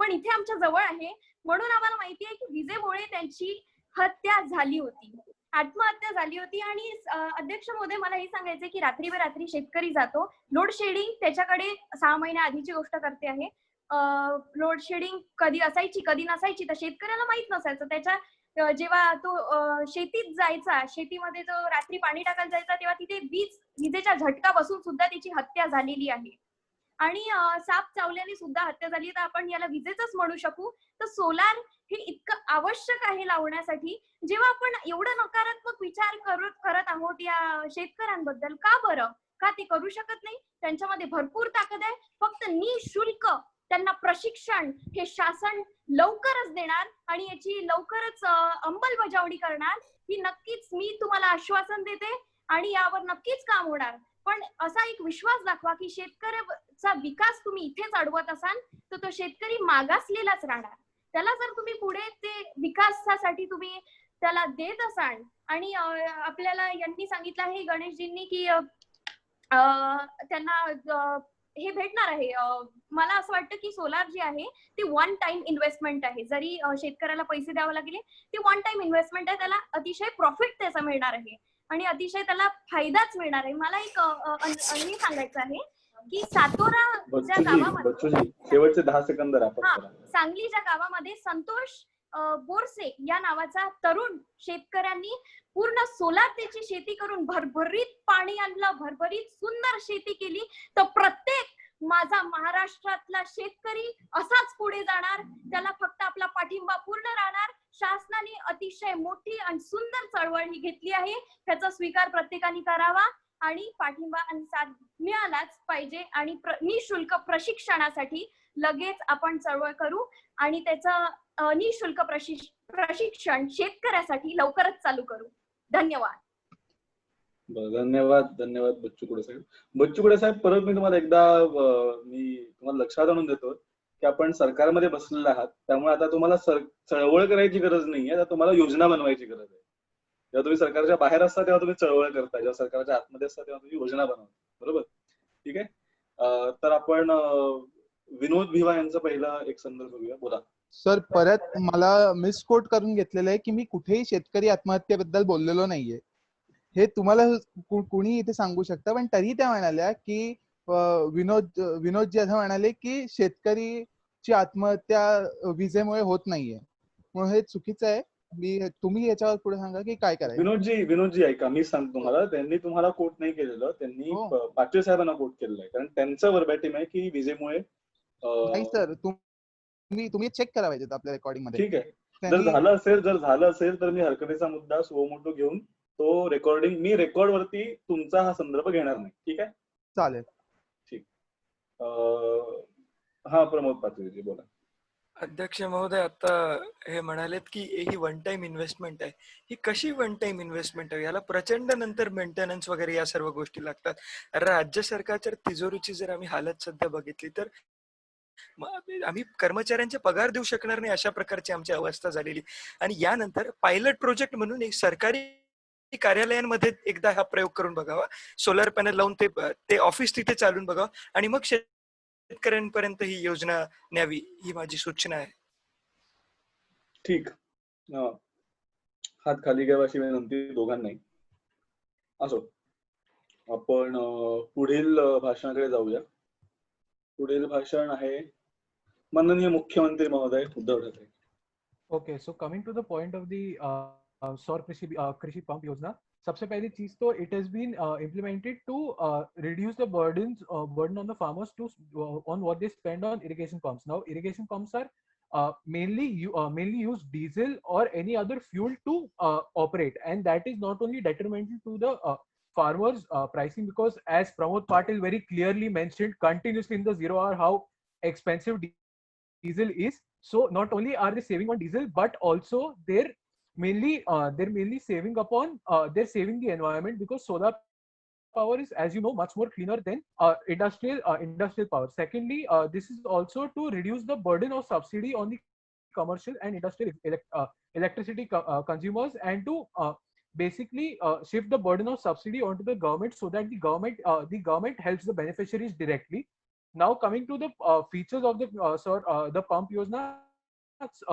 Speaker 13: पण इथे आमच्या जवळ आहे म्हणून आम्हाला माहिती आहे की विजेमुळे त्यांची हत्या झाली होती, आत्महत्या झाली होती. आणि अध्यक्ष महोदय मला हे सांगायचं की रात्री बेरात्री शेतकरी जातो. लोड शेडिंग त्याच्याकडे 6 महिन्या आधीची गोष्ट करते आहे. लोड शेडिंग कधी असायची कधी नसायची तर शेतकऱ्याला माहित नसायचं. त्याच्या जेव्हा तो शेतीत जायचा, शेतीमध्ये जो रात्री पाणी टाकायला जायचा, तेव्हा तिथे विजेचा झटका बसून सुद्धा त्याची हत्या झालेली आहे. आणि साप चावल्याने सुद्धा हत्या झाली. तर आपण याला विजेचंच म्हणू शकू. तर सोलार हे इतकं आवश्यक आहे लावण्यासाठी. जेव्हा आपण एवढं नकारात्मक विचार करत आहोत या शेतकऱ्यांबद्दल, का बरं? का ते करू शकत नाही? त्यांच्यामध्ये भरपूर ताकद आहे. फक्त निःशुल्क त्यांना प्रशिक्षण हे शासन लवकरच देणार आणि याची लवकरच अंमलबजावणी करणार ही नक्कीच मी तुम्हाला आश्वासन देते आणि यावर नक्कीच काम होणार. पण असा एक विश्वास दाखवा की शेतकऱ्याचा विकास तुम्ही इथेच अडवत असाल तर तो शेतकरी मागासलेलाच राहणार. त्याला जर तुम्ही पुढे ते विकासासाठी तुम्ही त्याला देत असाल. आणि आपल्याला यांनी सांगितलं आहे गणेशजींनी की त्यांना हे भेटणार आहे. मला असं वाटतं की सोलार जी आहे ती 1 टाइम इन्व्हेस्टमेंट आहे. जरी शेतकऱ्याला पैसे द्यावे लागले ती 1 टाइम इन्व्हेस्टमेंट आहे. त्याला अतिशय प्रॉफिट त्याचा मिळणार आहे आणि अतिशय त्याला फायदाच मिळणार आहे. मला एक हे सांगायचं आहे की सातोरा ज्या गावामध्ये
Speaker 2: शेवटचे 10 सेकंद
Speaker 13: सांगली ज्या गावामध्ये संतोष बोरसे या नावाचा तरुण शेतकऱ्यांनी पूर्ण सोलार त्याची शेती करून भरभरीत पाणी आणलं, भरभरीत सुंदर शेती केली. तर प्रत्येक माझा महाराष्ट्रातला शेतकरी असाच पुढे जाणार. त्याला फक्त आपला पाठिंबा पूर्ण राहणार. शासनाने अतिशय मोठी आणि सुंदर चळवळ ही घेतली आहे. त्याचा स्वीकार प्रत्येकाने करावा आणि पाठिंबा आणि साथ मिळालाच पाहिजे. आणि निःशुल्क प्रशिक्षणासाठी लगेच आपण चळवळ करू आणि त्याचं निःशुल्क प्रशिक्षण शेतकऱ्यासाठी लवकरच चालू करू. धन्यवाद.
Speaker 2: धन्यवाद बच्चू कडू साहेब. बच्चू कडू साहेब, परत मी तुम्हाला एकदा लक्षात आणून देतो की आपण सरकारमध्ये बसलेले आहात. त्यामुळे आता तुम्हाला चळवळ करायची गरज नाहीये, आता तुम्हाला योजना बनवायची गरज आहे. जेव्हा तुम्ही सरकारच्या बाहेर असता तेव्हा तुम्ही चळवळ करता, जेव्हा सरकारच्या आतमध्ये असता तेव्हा तुम्ही योजना बनवता. बरोबर? ठीक आहे. तर आपण विनोद भिवा यांचा पहिला एक संदर्भ घेऊया. बोला
Speaker 5: सर. परत मला मिसकोट करून घेतलेलं आहे की मी कुठेही शेतकरी आत्महत्येबद्दल बोललेलो नाहीये. हे तुम्हाला कुणी इथे सांगू शकतं. पण तरी त्या म्हणाल्या की विनोदजी असं म्हणाले की शेतकरीची आत्महत्या विजेमुळे होत नाहीये, म्हणून हे चुकीचं आहे. तुम्ही याच्यावर पुढे सांगा की काय करायचं.
Speaker 2: विनोदजी ऐका, मी सांगतो तुम्हाला. त्यांनी तुम्हाला कोट नाही केलेलं, त्यांनी पाटील साहेबांना कोट केलेलं आहे. कारण त्यांचं वर्बॅटिम आहे की विजेमुळे
Speaker 5: नाही सर. तुम्ही चेक करा पाहिजे आपल्या रेकॉर्डिंग मध्ये.
Speaker 2: ठीक आहे. जर झालं असेल तर मी हरकतीचा मुद्दा सुमोटो घेऊन तो रेकॉर्डिंग मी रेकॉर्ड वरती तुमचा हा संदर्भ घेणार नाही. ठीक आहे?
Speaker 5: चालेल.
Speaker 2: ठीक. हा प्रमोद पाटीलजी बोला.
Speaker 4: अध्यक्ष महोदय, आता हे म्हणालेत की ही वन टाइम इन्व्हेस्टमेंट आहे. ही कशी वन टाइम इन्व्हेस्टमेंट आहे? याला प्रचंड नंतर मेंटेनन्स वगैरे या सर्व गोष्टी लागतात. राज्य सरकारच्या तिजोरीची जर आम्ही हालत सध्या बघितली तर आम्ही कर्मचाऱ्यांचे पगार देऊ शकणार नाही, अशा प्रकारची आमची अवस्था झालेली. आणि यानंतर पायलट प्रोजेक्ट म्हणून एक सरकारी कार्यालयांमध्ये एकदा हा प्रयोग करून बघावा, सोलर पॅनल लावून ते ऑफिस तिथे चालून बघावं आणि मग शेतकऱ्यांपर्यंत ही योजना न्यावी, ही माझी सूचना आहे.
Speaker 2: ठीक. हात खाली घ्यावा अशी विनंती दोघांनाही. असो, आपण पुढील भाषणाकडे जाऊया. पुढील भाषण आहे माननीय मुख्यमंत्री महोदय Uddhav Thackeray.
Speaker 11: Okay, so coming to the point of the सौर कृषि पंप योजना, सबसे पहली चीज तो it has been implemented to reduce the burden on the farmers to on what they spend on irrigation pumps. Now irrigation pumps are mainly use diesel or any other fuel to operate, and that is not only detrimental to the farmers pricing, because as Pramod Patil very clearly mentioned continuously in the 0 hour how expensive diesel is. So not only are they saving on diesel, but also they're mainly saving upon they're saving the environment, because solar power is, as you know, much more cleaner than industrial power. Secondly, this is also to reduce the burden of subsidy on the commercial and industrial electricity consumers, and to basically shift the burden of subsidy onto the government, so that the government helps the beneficiaries directly. Now coming to the features of the pump yojana,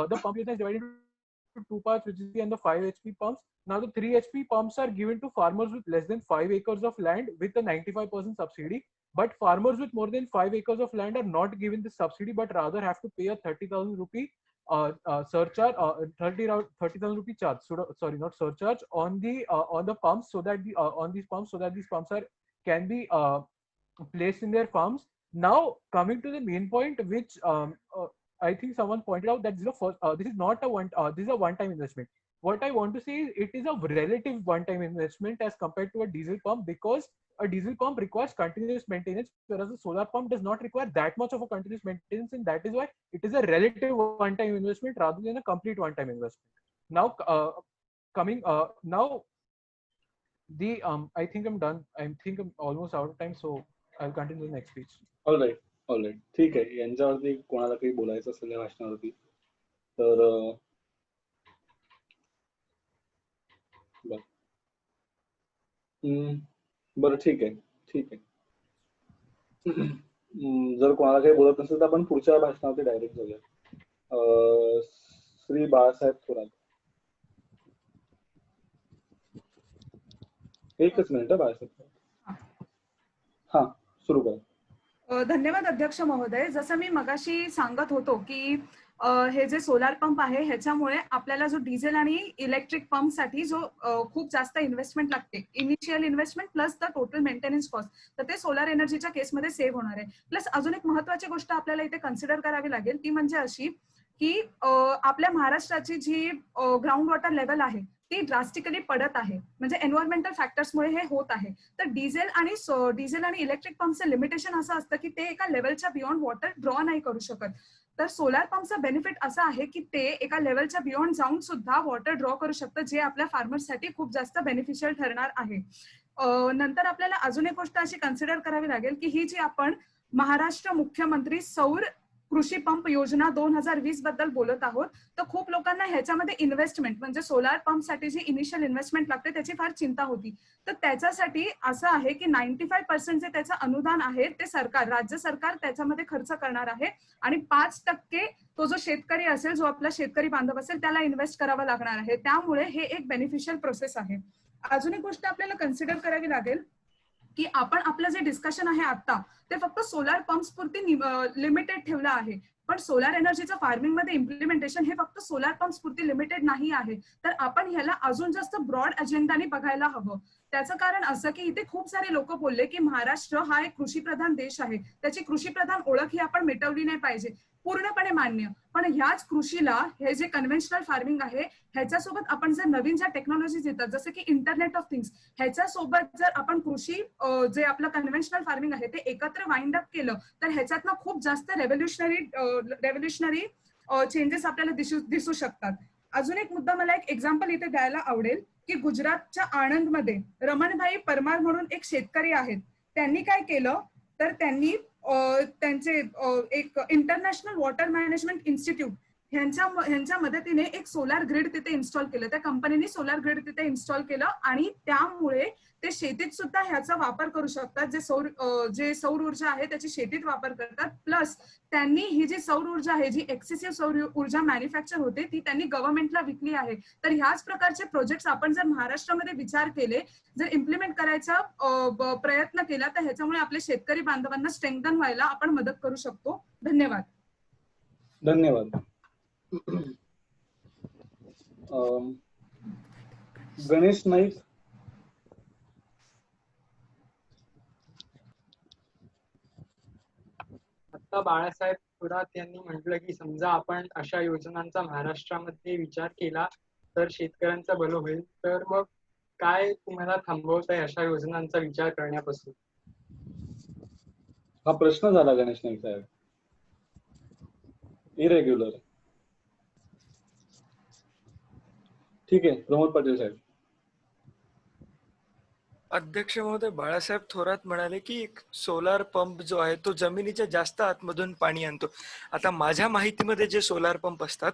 Speaker 11: the pump yojana is divided into two parts, which is the 5 HP pumps. Now the 3 HP pumps are given to farmers with less than 5 acres of land with a 95% subsidy, but farmers with more than 5 acres of land are not given the subsidy, but rather have to pay a 30,000 rupee surcharge, 30,000 rupee charge, sorry, not surcharge, on the pumps, so that on these pumps, so that these pumps can be placed in their farms. Now coming to the main point, which I think someone pointed out, that this is not a this is a one-time investment. What I want to say is it is a relative one-time investment as compared to a diesel pump, because a diesel pump requires continuous maintenance, whereas a solar pump does not require that much of a continuous maintenance, and that is why it is a relative one-time investment rather than a complete one-time investment. Now now the I think I'm done. I think I'm almost out of time, so I'll continue the next speech.
Speaker 2: All right. ठीक आहे. यांच्यावरती कोणाला काही बोलायचं असेल या भाषणावरती तर बरं, ठीक आहे. जर कोणाला काही बोलत नसेल तर आपण पुढच्या भाषणावरती डायरेक्ट जाऊया. श्री बाळासाहेब थोरात. एकच मिनिट बाळासाहेब. हा, सुरू करा.
Speaker 7: धन्यवाद अध्यक्ष महोदय. जसं मी मगाशी सांगत होतो की हे जे सोलार पंप आहे ह्याच्यामुळे आपल्याला जो डिझेल आणि इलेक्ट्रिक पंप साठी जो खूप जास्त इन्व्हेस्टमेंट लागते, initial investment plus the total maintenance cost, तर ते सोलार एनर्जीच्या केसमध्ये सेव्ह होणार आहे. प्लस अजून एक महत्वाची गोष्ट आपल्याला इथे कन्सिडर करावी लागेल, ती म्हणजे अशी की आपल्या महाराष्ट्राची जी ग्राउंड वॉटर लेवल आहे ती ड्रास्टिकली पडत आहे, म्हणजे एन्व्हायरमेंटल फॅक्टर्समुळे हे होत आहे. तर डिझेल आणि इलेक्ट्रिक पंपचं लिमिटेशन असं असतं की ते एका लेवलच्या बियॉन्ड वॉटर ड्रॉ नाही करू शकत. तर सोलार पंपचं बेनिफिट असं आहे की ते एका लेवलच्या बियॉन्ड जाऊन सुद्धा वॉटर ड्रॉ करू शकतं, जे आपल्या फार्मर्ससाठी खूप जास्त बेनिफिशियल ठरणार आहे. नंतर आपल्याला अजून एक गोष्ट अशी कन्सिडर करावी लागेल की ही जी आपण महाराष्ट्र मुख्यमंत्री सौर कृषी पंप योजना 2020 बद्दल बोलत आहोत, तर खूप लोकांना ह्याच्यामध्ये इन्व्हेस्टमेंट म्हणजे सोलार पंपसाठी जी इनिशियल इन्व्हेस्टमेंट लागते त्याची फार चिंता होती. तर त्याच्यासाठी असं आहे की 95% जे त्याचं अनुदान आहे ते राज्य सरकार त्याच्यामध्ये खर्च करणार आहे, आणि 5% तो जो शेतकरी असेल, जो आपला शेतकरी बांधव असेल, त्याला इन्व्हेस्ट करावा लागणार आहे. त्यामुळे हे एक बेनिफिशियल प्रोसेस आहे. अजून एक गोष्ट आपल्याला कन्सिडर करावी लागेल की आपण आपलं जे डिस्कशन आहे आता ते फक्त सोलार पंप्स पुरती लिमिटेड ठेवलं आहे, पण सोलार एनर्जीचं फार्मिंग मध्ये इम्प्लिमेंटेशन हे फक्त सोलार पंप्स पुरती लिमिटेड नाही आहे. तर आपण ह्याला अजून जास्त ब्रॉड अजेंडाने बघायला हवं. त्याचं कारण असं की इथे खूप सारे लोक बोलले की महाराष्ट्र हा एक कृषीप्रधान देश आहे, त्याची कृषीप्रधान ओळख ही आपण मिटवली नाही पाहिजे. पूर्णपणे मान्य, पण ह्याच कृषीला हे जे कन्व्हेन्शनल फार्मिंग आहे ह्याच्यासोबत आपण जर नवीन ज्या टेक्नॉलॉजीज येतात जसं की इंटरनेट ऑफ थिंग्स, ह्याच्यासोबत जर आपण कृषी जे आपलं कन्व्हेन्शनल फार्मिंग आहे ते एकत्र वाइंड अप केलं तर ह्याच्यातनं खूप जास्त रेव्होल्युशनरी चेंजेस आपल्याला दिसू शकतात. अजून एक मुद्दा मला एक एक्झाम्पल इथे द्यायला आवडेल की गुजरातच्या आणंदमध्ये रमणभाई परमार म्हणून एक शेतकरी आहेत. त्यांनी काय केलं तर त्यांनी त्यांचे एक इंटरनॅशनल वॉटर मॅनेजमेंट इन्स्टिट्यूट ह्यांच्या मदतीने एक सोलार ग्रिड तिथे इन्स्टॉल केलं. त्या कंपनीने सोलार ग्रिड तिथे इन्स्टॉल केलं आणि त्यामुळे ते शेतीत सुद्धा ह्याचा वापर करू शकतात. जे सौर ऊर्जा आहे त्याची शेतीत वापर करतात. प्लस त्यांनी ही जी सौर ऊर्जा आहे, जी एक्सेसिव्ह सौर ऊर्जा मॅन्युफॅक्चर होते, ती त्यांनी गव्हर्नमेंटला विकली आहे. तर ह्याच प्रकारचे प्रोजेक्ट आपण जर महाराष्ट्रामध्ये विचार केले, जर इम्प्लिमेंट करायचा प्रयत्न केला तर ह्याच्यामुळे आपले शेतकरी बांधवांना स्ट्रेंथन व्हायला आपण मदत करू शकतो. धन्यवाद.
Speaker 2: धन्यवाद. गणेश नाईक.
Speaker 8: आता बाळासाहेब थोरात यांनी म्हटलं की समजा आपण अशा योजनांचा महाराष्ट्रामध्ये विचार केला तर शेतकऱ्यांचं भलं होईल. तर मग काय तुम्हाला थांबवत आहे अशा योजनांचा विचार करण्यापासून?
Speaker 2: हा प्रश्न झाला गणेश नाईक साहेब. इरेग्युलर. ठीक आहे, प्रमोद पाटील साहेब.
Speaker 4: अध्यक्ष महोदय, बाळासाहेब थोरात म्हणाले की सोलार पंप जो आहे तो जमिनीच्या जास्त आतमधून पाणी आणतो. आता माझ्या माहितीमध्ये जे सोलार पंप असतात,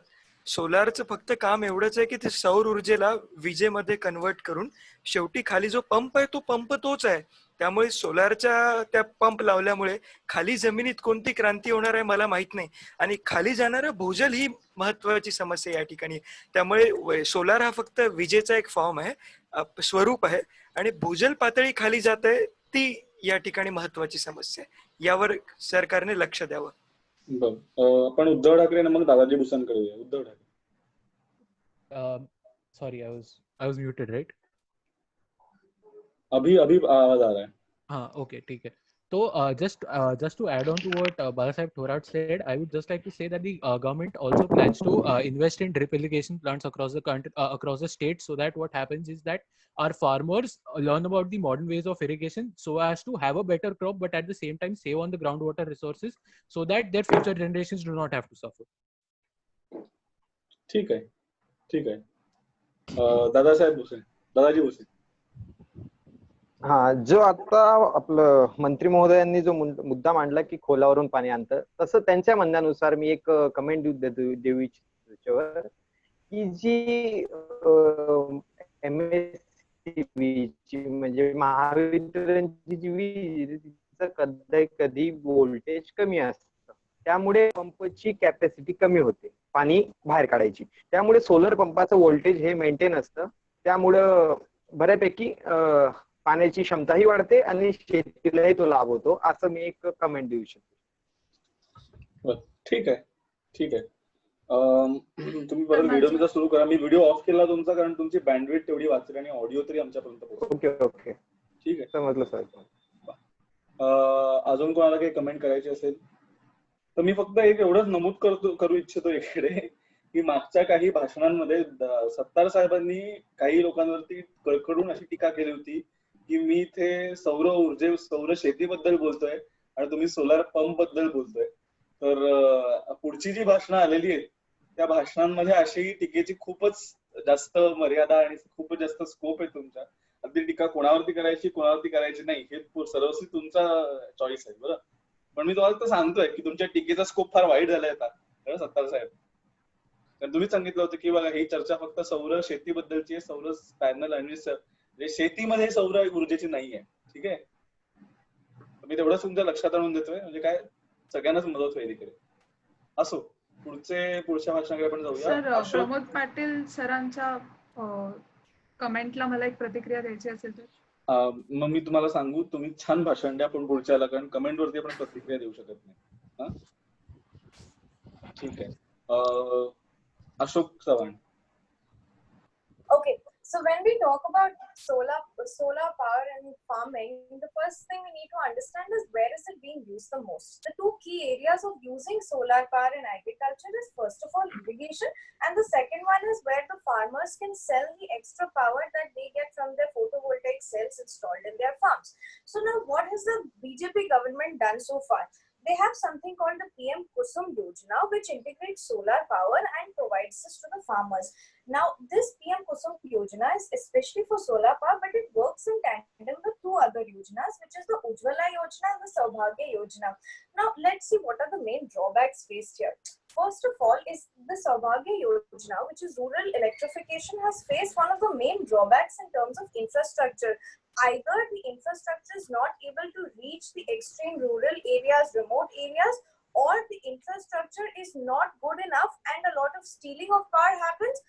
Speaker 4: सोलारचं फक्त काम एवढंच आहे की ते सौर ऊर्जेला विजेमध्ये कन्वर्ट करून शेवटी खाली जो पंप आहे तो पंप तोच आहे. त्यामुळे सोलारच्या त्या पंप लावल्यामुळे खाली जमिनीत कोणती क्रांती होणार आहे मला माहित नाही. आणि खाली जाणारं भूजल ही महत्वाची समस्या या ठिकाणी. त्यामुळे सोलार हा फक्त विजेचा एक फॉर्म आहे, स्वरूप आहे, आणि भूजल पातळी खाली जात आहे ती या ठिकाणी महत्वाची समस्या आहे. यावर सरकारने लक्ष द्यावं.
Speaker 2: आपण उद्धव ठाकरे मग दादाजी भुसानकडे येऊया. Uddhav Thackeray.
Speaker 11: Sorry, I was muted, right?
Speaker 2: अभी आवाज आ रहा है.
Speaker 11: हाँ, okay, ठीक है. So just to add on to what Balasaheb Thorat said, I would just like to say that the government also plans to invest in drip irrigation plants across the country, across the state, so that what happens is that our farmers learn about the modern ways of irrigation so as to have a better crop, but at the same time save on the groundwater resources so that their future generations do not have to suffer.
Speaker 2: ठीक आहे, ठीक आहे. दादाजी भुसे.
Speaker 14: हा, जो आता आपलं मंत्री महोदयांनी जो मुद्दा मांडला की खोलावरून पाणी आणतं, तसं त्यांच्या म्हणण्यानुसार मी एक कमेंट देऊ इच्छितो त्याच्यावर की जी MSCBची म्हणजे महावितरणची जी वीज, तिचं कधी व्होल्टेज कमी असतं, त्यामुळे पंपची कॅपॅसिटी कमी होते पाणी बाहेर काढायची. त्यामुळे सोलर पंपाचं व्होल्टेज हे मेंटेन असतं, त्यामुळं बऱ्यापैकी पाण्याची क्षमताही वाढते आणि शेतीलाही तो लाभ होतो, असं मी एक कमेंट देऊ शकतो.
Speaker 2: ठीक आहे, ठीक आहे. तुम्ही परत व्हिडिओ सुरू करा. मी व्हिडिओ ऑफ केला तुमचा, कारण तुमची बँडविड्थ तेवढी वाचली आणि ऑडिओ तरी आमच्यापर्यंत पोहोचतो.
Speaker 14: ओके ओके,
Speaker 2: ठीक आहे,
Speaker 14: समजलं सर.
Speaker 2: अजून कोणाला काही कमेंट करायची असेल तर मी फक्त एक एवढंच नमूद करू इच्छितो इकडे की मागच्या काही भाषणांमध्ये सत्तार साहेबांनी काही लोकांवरती कळकळून अशी टीका केली होती की मी इथे सौर शेतीबद्दल बोलतोय आणि तुम्ही सोलार पंप बद्दल बोलतोय. तर पुढची जी भाषणं आलेली आहेत त्या भाषणांमध्ये अशी टीकेची खूपच जास्त मर्यादा आणि खूपच जास्त स्कोप आहे तुमच्या. अगदी टीका कोणावरती करायची नाही हे सर्वस्वी तुमचा चॉईस आहे, बरं. पण मी तुम्हाला तर सांगतोय की तुमच्या टीकेचा स्कोप फार वाईट झालाय आता सत्तार साहेब. तर तुम्हीच सांगितलं होतं की बघा ही चर्चा फक्त सौर शेतीबद्दलची आहे, सौर पॅनल आणि शेतीमध्ये सौर ऊर्जेची नाहीये. ठीक आहे, मी तेवढंच तुमच्या लक्षात आणून देतोय, म्हणजे काय सगळ्यांनाच मदत होईल इकडे. असो, पुढच्या भाषणाकडे आपण जाऊया.
Speaker 7: सर, प्रमोद पाटील सरांच्या कमेंटला मला एक प्रतिक्रिया द्यायची असेल तर
Speaker 2: मग मी तुम्हाला सांगू, तुम्ही छान भाषण द्या पण पुढच्याला, कारण कमेंट वरती आपण प्रतिक्रिया देऊ शकत नाही. ठीक आहे. Ashok Chavan.
Speaker 15: Okay, so when we talk about solar power and farming, the first thing we need to understand is where is it being used the most. The two key areas of using solar power in agriculture is first of all irrigation, and the second one is where the farmers can sell the extra power that they get from their photovoltaic cells installed in their farms. So now what has the BJP government done so far? they have something called the PM Kusum Yojana, which integrates solar power and provides this to the farmers. Now, this PM Kusum Yojana is especially for solar power, but it works in tandem with two other yojanas, which is the Ujjwala Yojana and the Saubhagya Yojana. Now, let's see what are the main drawbacks faced here. First of all, is the Saubhagya Yojana, which is rural electrification, has faced one of the main drawbacks in terms of infrastructure. Either the infrastructure is not able to reach the extreme rural areas, remote areas, or the infrastructure is not good enough and a lot of stealing of power happens.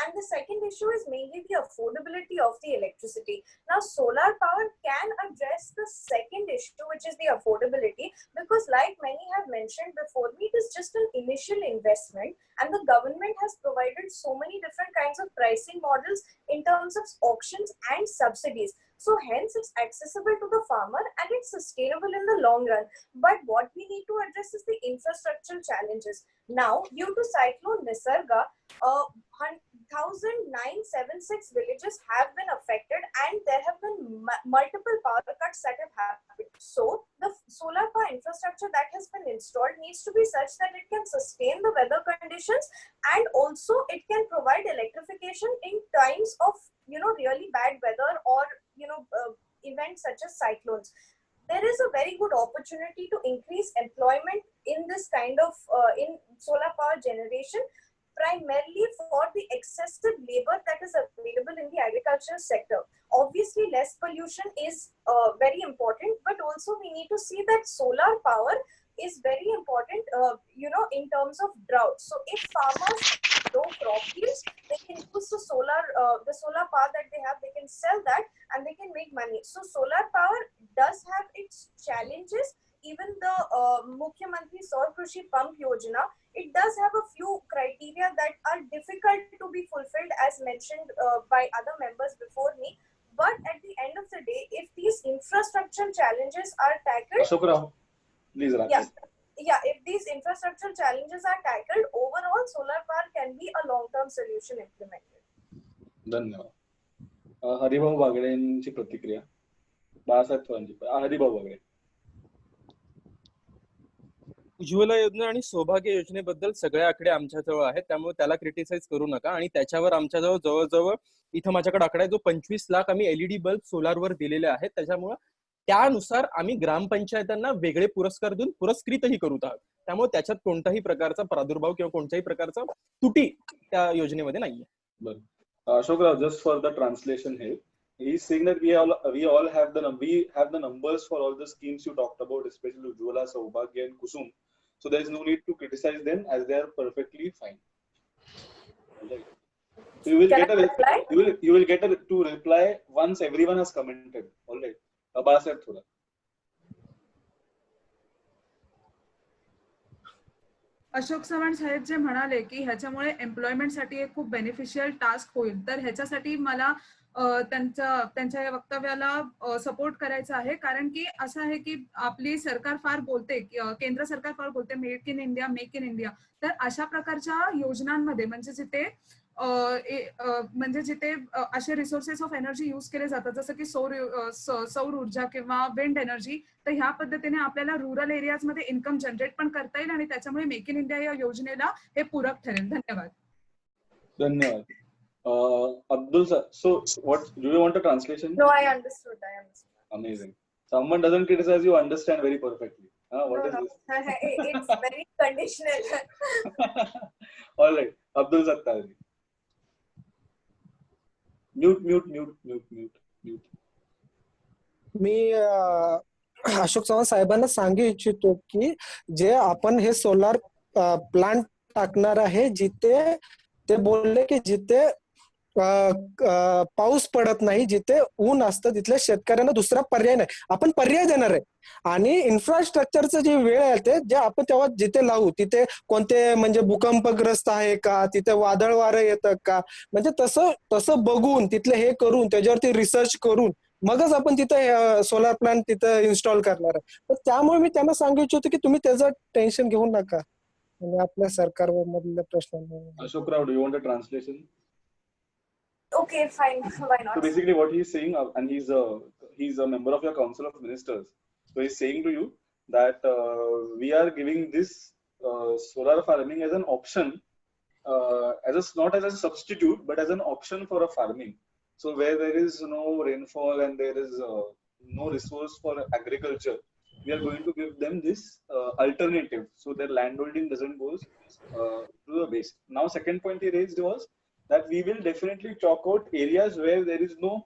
Speaker 15: And the second issue is mainly the affordability of the electricity. Now, solar power can address the second issue, which is the affordability, because like many have mentioned before me, it is just an initial investment and the government has provided so many different kinds of pricing models in terms of auctions and subsidies. So hence it's accessible to the farmer and it's sustainable in the long run. But what we need to address is the infrastructural challenges. Now, due to Cyclone Nisarga, 1,976 villages have been affected and there have been multiple power cuts that have happened. So the solar power infrastructure that has been installed needs to be such that it can sustain the weather conditions and also it can provide electrification in times of really bad weather or events such as cyclones. There is a very good opportunity to increase employment in this kind of in solar power generation, primarily for the excessive labor that is available in the agricultural sector. Obviously, less pollution is very important, but also we need to see that solar power is very important, in terms of drought. So if farmers grow crop yields, they can use the solar power that they have, they can sell that and they can make money. So solar power does have its challenges. Even the Mukhyamantri Saur Krishi Pump Yojana, it does have a few criteria that are difficult to be fulfilled as mentioned by other members before me. But at the end of the day, if these infrastructure challenges are tackled,
Speaker 2: Ashok Rao, please, Rakesh.
Speaker 15: if these infrastructural challenges are tackled, overall solar power can be a long-term solution implemented.
Speaker 2: धन्यवाद. हरिभाऊ बागडेंची प्रतिक्रिया. बाळासाहेब थोरांची. हरिभाऊ बागडे.
Speaker 10: उज्ज्वला योजना आणि सौभाग्य योजनेबद्दल सगळे आकडे आमच्याजवळ आहेत, त्यामुळे त्याला क्रिटिसाइज करू नका. आणि त्याच्यावर आमच्याजवळ जवळजवळ इथं माझ्याकडे आकडा आहे जो 25 लाख आम्ही LED बल्ब सोलारवर दिलेले आहेत. त्याच्यामुळे त्यानुसार आम्ही ग्रामपंचायतांना वेगळे पुरस्कार देऊन पुरस्कृतही करू आहोत. त्यामुळे त्याच्यात कोणत्याही प्रकारचा प्रादुर्भाव किंवा कोणत्याही प्रकारचा त्रुटी त्या योजनेमध्ये नाहीये.
Speaker 2: बरं. Ashok Rao, just for the translation here, he's saying that we all have the numbers for all the schemes you talked about, especially Ujjwala, Saubhagya, and Kusum. So there is no need to criticize them as they are perfectly fine. Right. So you will get to reply once everyone has commented. All right. Abasat thoda.
Speaker 7: Ashok Chavan साहेब जे म्हणाले की ह्याच्यामुळे एम्प्लॉयमेंटसाठी एक खूप beneficial task होईल, तर ह्याच्यासाठी मला त्यांच्या या वक्तव्याला सपोर्ट करायचा आहे. कारण की असं आहे की आपली सरकार फार बोलते, केंद्र सरकार फार बोलते make in India, make in India. तर अशा प्रकारच्या योजनांमध्ये म्हणजे जिथे असे रिसोर्सेस ऑफ एनर्जी यूज केले जातात, जसं की सौर ऊर्जा किंवा विंड एनर्जी, तर ह्या पद्धतीने आपल्याला रुरल एरियाज मध्ये इन्कम जनरेट पण करता येईल आणि त्याच्यामुळे मेक इन इंडिया या योजनेला हे पूरक ठरेल. धन्यवाद.
Speaker 2: धन्यवाद. Abdul sir, so what do you want a translation?
Speaker 15: No, I understood.
Speaker 2: Amazing. Someone doesn't criticize, you understand very perfectly. What is this?
Speaker 15: It's very conditional.
Speaker 2: All right. Abdul Sattar. Mute.
Speaker 3: मी अशोक चव्हाण साहेबांना सांगू इच्छितो की जे आपण हे solar plant टाकणार आहे, जिथे ते बोलले की जिथे पाऊस पडत नाही, जिथे ऊन असतं, तिथल्या शेतकऱ्यांना दुसरा पर्याय नाही, आपण पर्याय देणार आहे. आणि इन्फ्रास्ट्रक्चरचं जी वेळ आहे ते जे आपण तेव्हा जिथे लावू तिथे कोणते म्हणजे भूकंपग्रस्त आहे का, तिथे वादळ वारं येतं का, म्हणजे तसं बघून तिथले हे करून त्याच्यावरती रिसर्च करून मगच आपण तिथे सोलार प्लांट तिथे इन्स्टॉल करणार आहे. तर त्यामुळे मी त्यांना सांगू इच्छितो की तुम्ही त्याचं टेन्शन घेऊ नका आणि आपल्या सरकारवर मधले प्रश्न.
Speaker 2: Ashok Rao, do you want a translation?
Speaker 15: Okay, fine. Why not?
Speaker 2: So basically what he's saying, and he's a member of your Council of Ministers. So he's saying to you that we are giving this solar farming as an option, not as a substitute, but as an option for a farming. So where there is no rainfall and there is no resource for agriculture, we are going to give them this alternative, so their landholding doesn't go to the waste. Now, second point he raised was that we will definitely chalk out areas where there is no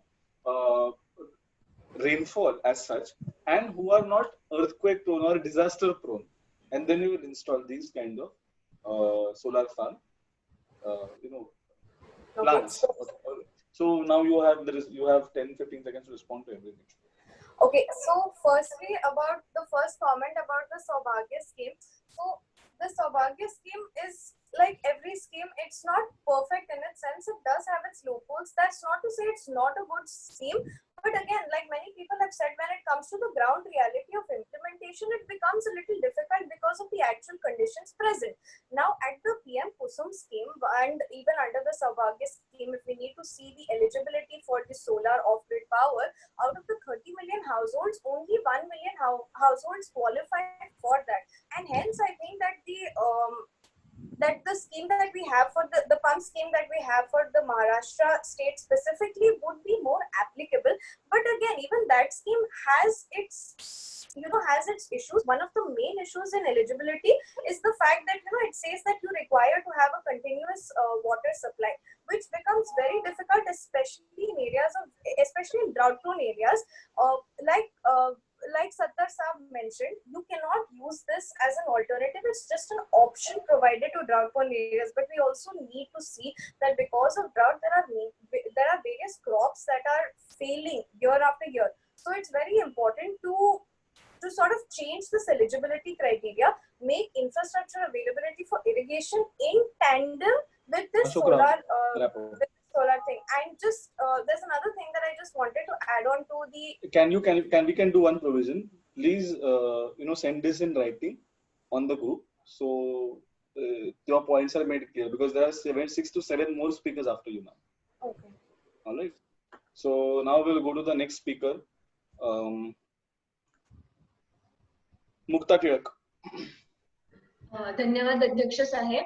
Speaker 2: rainfall as such, and who are not earthquake prone or disaster prone, and then we will install these kind of solar farm plants. So now you have 10-15 seconds to respond to everything.
Speaker 15: Okay, so firstly about the first comment about the Saubhagya scheme. So the Saubhagya scheme is like every scheme, it's not perfect in its sense. It does have its loopholes. That's not to say it's not a good scheme. But again, like many people have said, when it comes to the ground reality of implementation, it becomes a little difficult because of the actual conditions present. Now, at the PM Kusum scheme and even under the Saubhagya scheme, if we need to see the eligibility for the solar off-grid power, out of the 30 million households, only 1 million households qualify for that. And hence, I think that the scheme that we have for the pump scheme that we have for the Maharashtra state specifically would be more applicable. But again, even that scheme has its issues. One of the main issues in eligibility is the fact that it says that you require to have a continuous water supply, which becomes very difficult, especially in drought-prone areas. Like Sattar Saab mentioned, you cannot use this as an alternative. It's just an option provided to drought-prone areas. But we also need to see that because of drought, there are various crops that are failing year after year. So it's very important to sort of change this eligibility criteria, make infrastructure availability for irrigation in tandem with this solar thing. And just there's another thing that I just wanted to add on to the.
Speaker 2: We can do one provision. Please, send this in writing on the group, so your points are made clear, because there are 6 to 7 more speakers after you now.
Speaker 15: Okay.
Speaker 2: All right. So now we'll go to the next speaker. Mukta Tilak.
Speaker 16: धन्यवाद अध्यक्ष साहेब.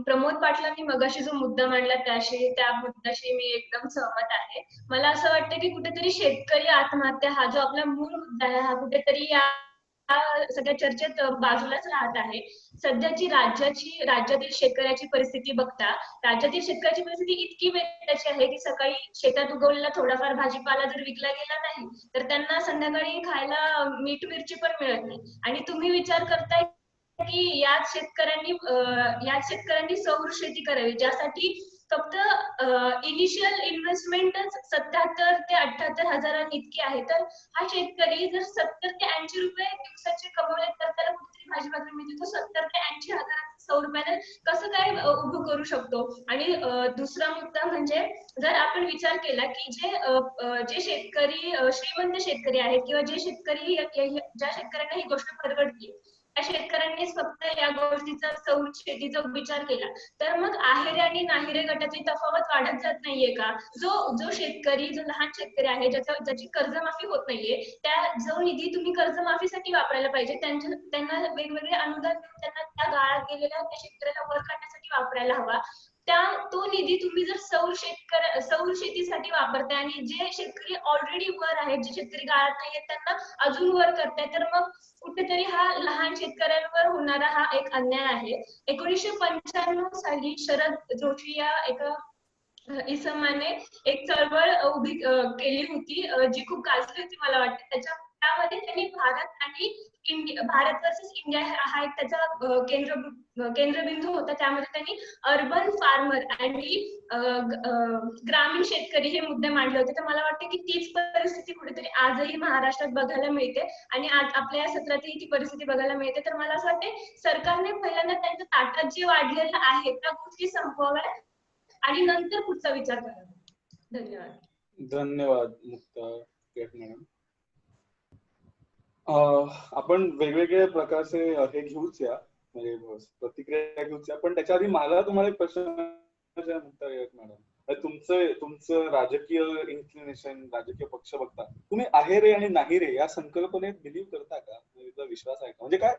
Speaker 16: प्रमोद पाटलांनी मगाशी जो मुद्दा मांडला त्या मुद्द्याशी मी एकदम सहमत आहे. मला असं वाटतं की कुठेतरी शेतकरी आत्महत्या हा जो आपला मूळ मुद्दा आहे, हा कुठेतरी या सगळ्या चर्चेत बाजूलाच राहत आहे. सध्याची राज्यातील शेतकऱ्याची परिस्थिती बघता, राज्यातील शेतकऱ्याची परिस्थिती इतकी बेताची आहे की सकाळी शेतात उगवलेला थोडाफार भाजीपाला जर विकला गेला नाही तर त्यांना संध्याकाळी खायला मीठ मिरची पण मिळत नाही. आणि तुम्ही विचार करताय की याच शेतकऱ्यांनी सौर शेती करावी, ज्यासाठी फक्त इनिशियल इन्व्हेस्टमेंटच 77 ते 78 हजारांनी इतकी आहे. तर हा शेतकरी जर 70 ते 80 रुपये दिवसाचे कमवले तर त्याला कुठेतरी भाजीपाला मिळते. तो 70 ते 80 हजाराचं सौर पॅनल कसं काय उभं करू शकतो? आणि दुसरा मुद्दा म्हणजे जर आपण विचार केला की जे शेतकरी श्रीमंत शेतकरी आहेत किंवा ज्या शेतकऱ्यांना ही गोष्ट परवडते त्या शेतकऱ्यांनीच फक्त या गोष्टीचा सौर शेतीचा विचार केला तर मग आहेरे आणि नाहिरे गटाची तफावत वाढत जात नाहीये का? जो शेतकरी, जो लहान शेतकरी आहे, ज्याची कर्जमाफी होत नाहीये, जो निधी तुम्ही कर्जमाफीसाठी वापरायला पाहिजे, त्यांना वेगवेगळे अनुदान देऊन त्यांना त्या गाळात गेलेल्या त्या शेतकऱ्याला वर काढण्यासाठी वापरायला हवा. तो निधी तुम्ही जर सौर शेतीसाठी वापरताय आणि जे शेतकरी ऑलरेडी वर आहेत, जे शेतकरी गाळात नाहीये, त्यांना अजून वर करताय, तर मग कुठेतरी हा लहान शेतकऱ्यांवर होणारा हा एक अन्याय आहे. 1995 साली शरद जोशी या एका इसमाने एक चळवळ उभी केली होती, जी खूप गाजली होती मला वाटतं. त्यामध्ये त्यांनी भारत वर्सेस इंडिया हा एक त्याचा केंद्रबिंदू होता. त्यामध्ये त्यांनी अर्बन फार्मर आणि ग्रामीण शेतकरी हे मुद्दे मांडले होते. तर मला वाटतं की तीच परिस्थिती कुठेतरी आजही महाराष्ट्रात बघायला मिळते आणि आज आपल्या या सत्रातही ती परिस्थिती बघायला मिळते. तर मला असं वाटतं सरकारने पहिल्यांदा त्यांच्या ताटात जे वाढलेलं आहे त्या गोष्टी संपवाव्या आणि नंतर पुढचा विचार करावा. धन्यवाद.
Speaker 2: धन्यवाद मुक्ता मॅडम. आपण वेगवेगळ्या प्रकारचे हे घेऊच या, म्हणजे प्रतिक्रिया घेऊच या, पण त्याच्या आधी मला तुम्हाला एक प्रश्न मुक्ता मॅडम, तुमचं राजकीय इन्क्लिनेशन, राजकीय पक्ष बघता, तुम्ही आहे रे आणि नाही रे या संकल्पनेत बिलीव्ह करता का? तुमचा विश्वास आहे का? म्हणजे काय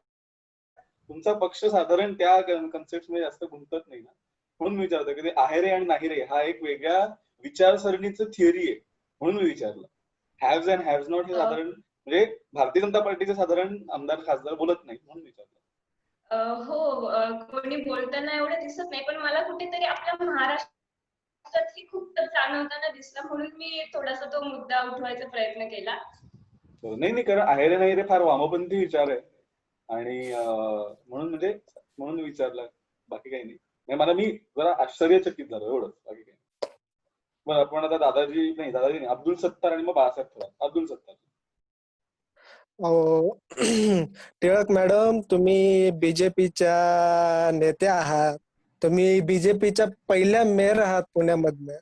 Speaker 2: तुमचा पक्ष साधारण त्या कन्सेप्ट मध्ये जास्त गुंतत नाही ना, म्हणून मी विचारतो की ते आहे रे आणि नाही रे हा एक वेगळ्या विचारसरणीचं थिअरी आहे, म्हणून मी विचारलं. हॅव्स अँड हॅव्स नॉट हे साधारण म्हणजे भारतीय जनता पार्टीचे साधारण आमदार खासदार बोलत नाही, म्हणून विचारलं.
Speaker 16: कोणी बोलताना एवढं दिसत नाही, पण मला कुठेतरी आपल्या महाराष्ट्रात ही खूप जाणवताना दिसलं, म्हणून मी थोडासा तो मुद्दा उठवायचा प्रयत्न केला.
Speaker 2: नाही, कारण आहे रे नाही रे फार वामपंथी विचार आहे आणि म्हणून विचारलं, बाकी काही नाही. मी जरा आश्चर्यचकित झालो एवढंच, बाकी काही नाही. बरं, आपण आता दादाजी नाही, अब्दुल सत्तार आणि मग बाळासाहेब थोरात. अब्दुल सत्तार.
Speaker 3: टिळक मॅडम, तुम्ही बीजेपीच्या नेते आहात, तुम्ही बीजेपीच्या पहिल्या मेयर आहात पुण्यामधनं.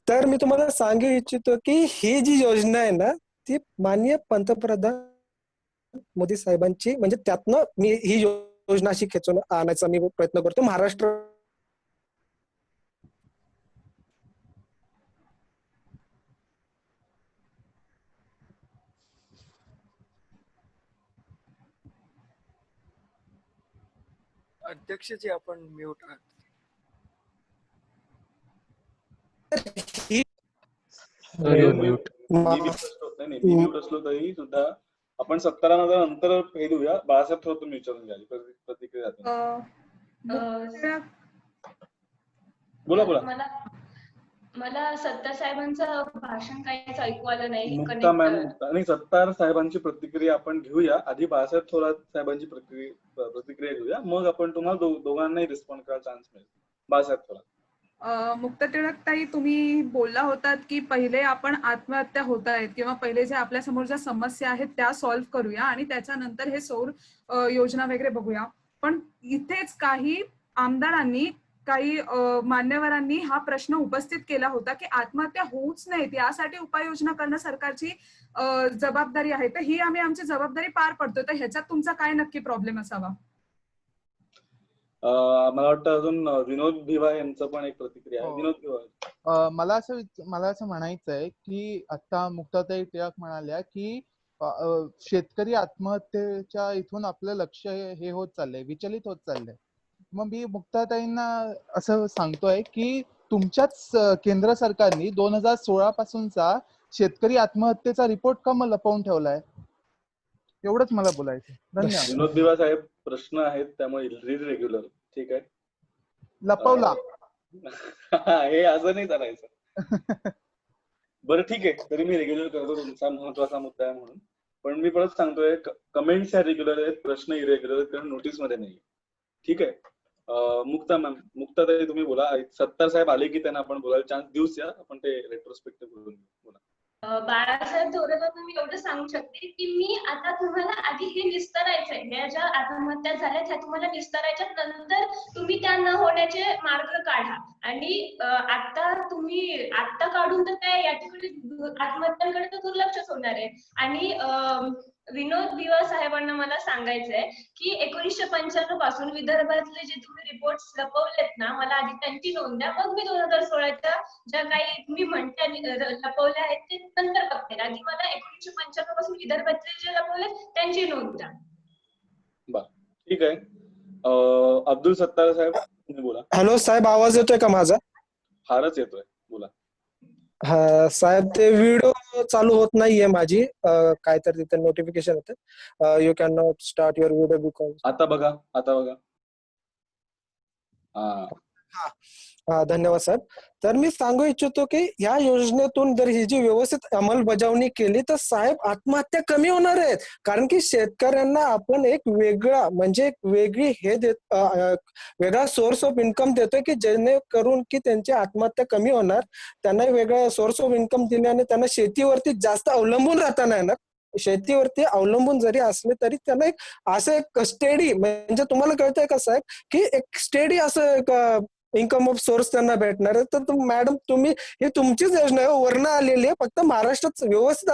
Speaker 3: तर मी तुम्हाला सांगू इच्छितो की ही जी योजना आहे ना, ती माननीय पंतप्रधान मोदी साहेबांची, म्हणजे त्यातनं मी ही योजना अशी खेचून आणायचा मी प्रयत्न करतो. महाराष्ट्र
Speaker 4: अध्यक्षजी आपण म्यूट आहात.
Speaker 2: मी म्यूट असलो तरी सुद्धा आपण 17 नंतर हे देऊया. बाळासाहेब थोरात तुम्ही विचारून घ्या प्रतिक्रिया. बोला.
Speaker 16: मला सत्तार साहेबांचं भाषण काहीच ऐकू आलं नाही.
Speaker 2: आणि सत्तार साहेबांची प्रतिक्रिया आपण घेऊया. आधी बाळासाहेब थोरात साहेबांची प्रतिक्रिया घेऊया, मग आपण तुम्हाला दोघांनाही रिस्पॉन्ड करायला चान्स मिळेल. बाळासाहेब थोरात.
Speaker 7: मुक्त टिळक ताई, तुम्ही बोलला होतात की पहिले आपण आत्महत्या होत आहेत किंवा पहिले जे आपल्या समोर ज्या समस्या आहेत त्या सॉल्व्ह करूया आणि त्याच्यानंतर हे सौर योजना वगैरे बघूया. पण इथेच काही आमदारांनी, काही मान्यवरांनी हा प्रश्न उपस्थित केला होता की आत्महत्या होऊच नयेत यासाठी उपाययोजना करणं सरकारची जबाबदारी आहे. तर ही आम्ही आमची जबाबदारी पार पडतो, तर ह्याच्यात तुमचा काय नक्की प्रॉब्लेम असावा?
Speaker 2: मला वाटतं अजून विनोद भिवा यांचं पण एक प्रतिक्रिया आहे. विनोद भिवा.
Speaker 5: मला असं म्हणायचं आहे की आता मुक्ताताई टिळक म्हणाल्या की शेतकरी आत्महत्येच्या इथून आपलं लक्ष हे होत चाललंय, विचलित होत चाललंय. मग मी मुक्ताताईंना असं सांगतोय की तुमच्याच केंद्र सरकारने 2016 पासूनचा शेतकरी आत्महत्येचा रिपोर्ट का मग लपवून ठेवलाय? एवढंच मला बोलायचं. धन्यवाद.
Speaker 2: विनोद भिवा साहेब, प्रश्न आहेत त्यामुळे रेग्युलर. ठीक आहे.
Speaker 5: लपवला
Speaker 2: हे असं नाही चालायचं. बरं ठीक आहे, तरी मी रेग्युलर करतो, तुमचा महत्वाचा मुद्दा आहे म्हणून. पण मी परत सांगतोय, कमेंट्स ह्या रेग्युलर आहेत, प्रश्न इरेग्युलर आहेत, कारण नोटीस मध्ये नाही. ठीक आहे. मुक्ताताई तुम्ही बोला. सत्तार साहेब आले की त्यांना आपण बोलायला चान्स देऊच या, आपण ते रेट्रोस्पेक्टिव्ह करून बोला.
Speaker 16: बाळासाहेब थोरात मी एवढं सांगू शकते की मी आता तुम्हाला आधी हे निस्तरायचंय, ह्या ज्या आत्महत्या झाल्या त्या तुम्हाला निस्तरायच्या, नंतर तुम्ही त्या न होण्याचे मार्ग काढा. आणि आता काढून तर काय या ठिकाणी आत्महत्यांकडे तर दुर्लक्षच होणार आहे. आणि विनोद भिवा साहेबांना मला सांगायचंय की 1995 पासून विदर्भातले जे तुम्ही रिपोर्ट्स लपवलेत ना, मला आधी त्यांची नोंद द्या, मग मी 2016च्या ज्या काही तुम्ही म्हणता लपवल्या आहेत ते नंतर बघते. आधी मला 1995 पासून विदर्भातले जे लपवले त्यांची नोंद द्या.
Speaker 2: बर, ठीक आहे. अब्दुल सत्तार साहेब तुम्ही बोला.
Speaker 3: हॅलो साहेब, आवाज येतोय का माझा?
Speaker 2: फारच येतोय, बोला.
Speaker 3: हा साहेब, ते व्हिडिओ चालू होत नाहीये माझी, काहीतरी तिथे नोटिफिकेशन येतं, you can not start your video because.
Speaker 2: आता बघा.
Speaker 3: हा, धन्यवाद साहेब. तर मी सांगू इच्छितो की या योजनेतून जर ही जी व्यवस्थित अंमलबजावणी केली तर साहेब आत्महत्या कमी होणार आहेत. कारण की शेतकऱ्यांना आपण एक वेगळा, म्हणजे एक वेगळी हे वेगळा सोर्स ऑफ इन्कम देतोय की जेणेकरून की त्यांची आत्महत्या कमी होणार. त्यांना वेगळा सोर्स ऑफ इन्कम दिल्याने त्यांना शेतीवरती जास्त अवलंबून राहता नाही येणार. शेतीवरती अवलंबून जरी असले तरी त्यांना एक असं एक स्टेडी, म्हणजे तुम्हाला कळतंय का साहेब की एक स्टेडी असं एक इन्कम ऑफ सोर्स त्यांना भेटणार आहे. तर मॅडम तुम्ही, ही तुमचीच योजना आहे, वर्ण आलेली आहे, फक्त महाराष्ट्रात व्यवस्थित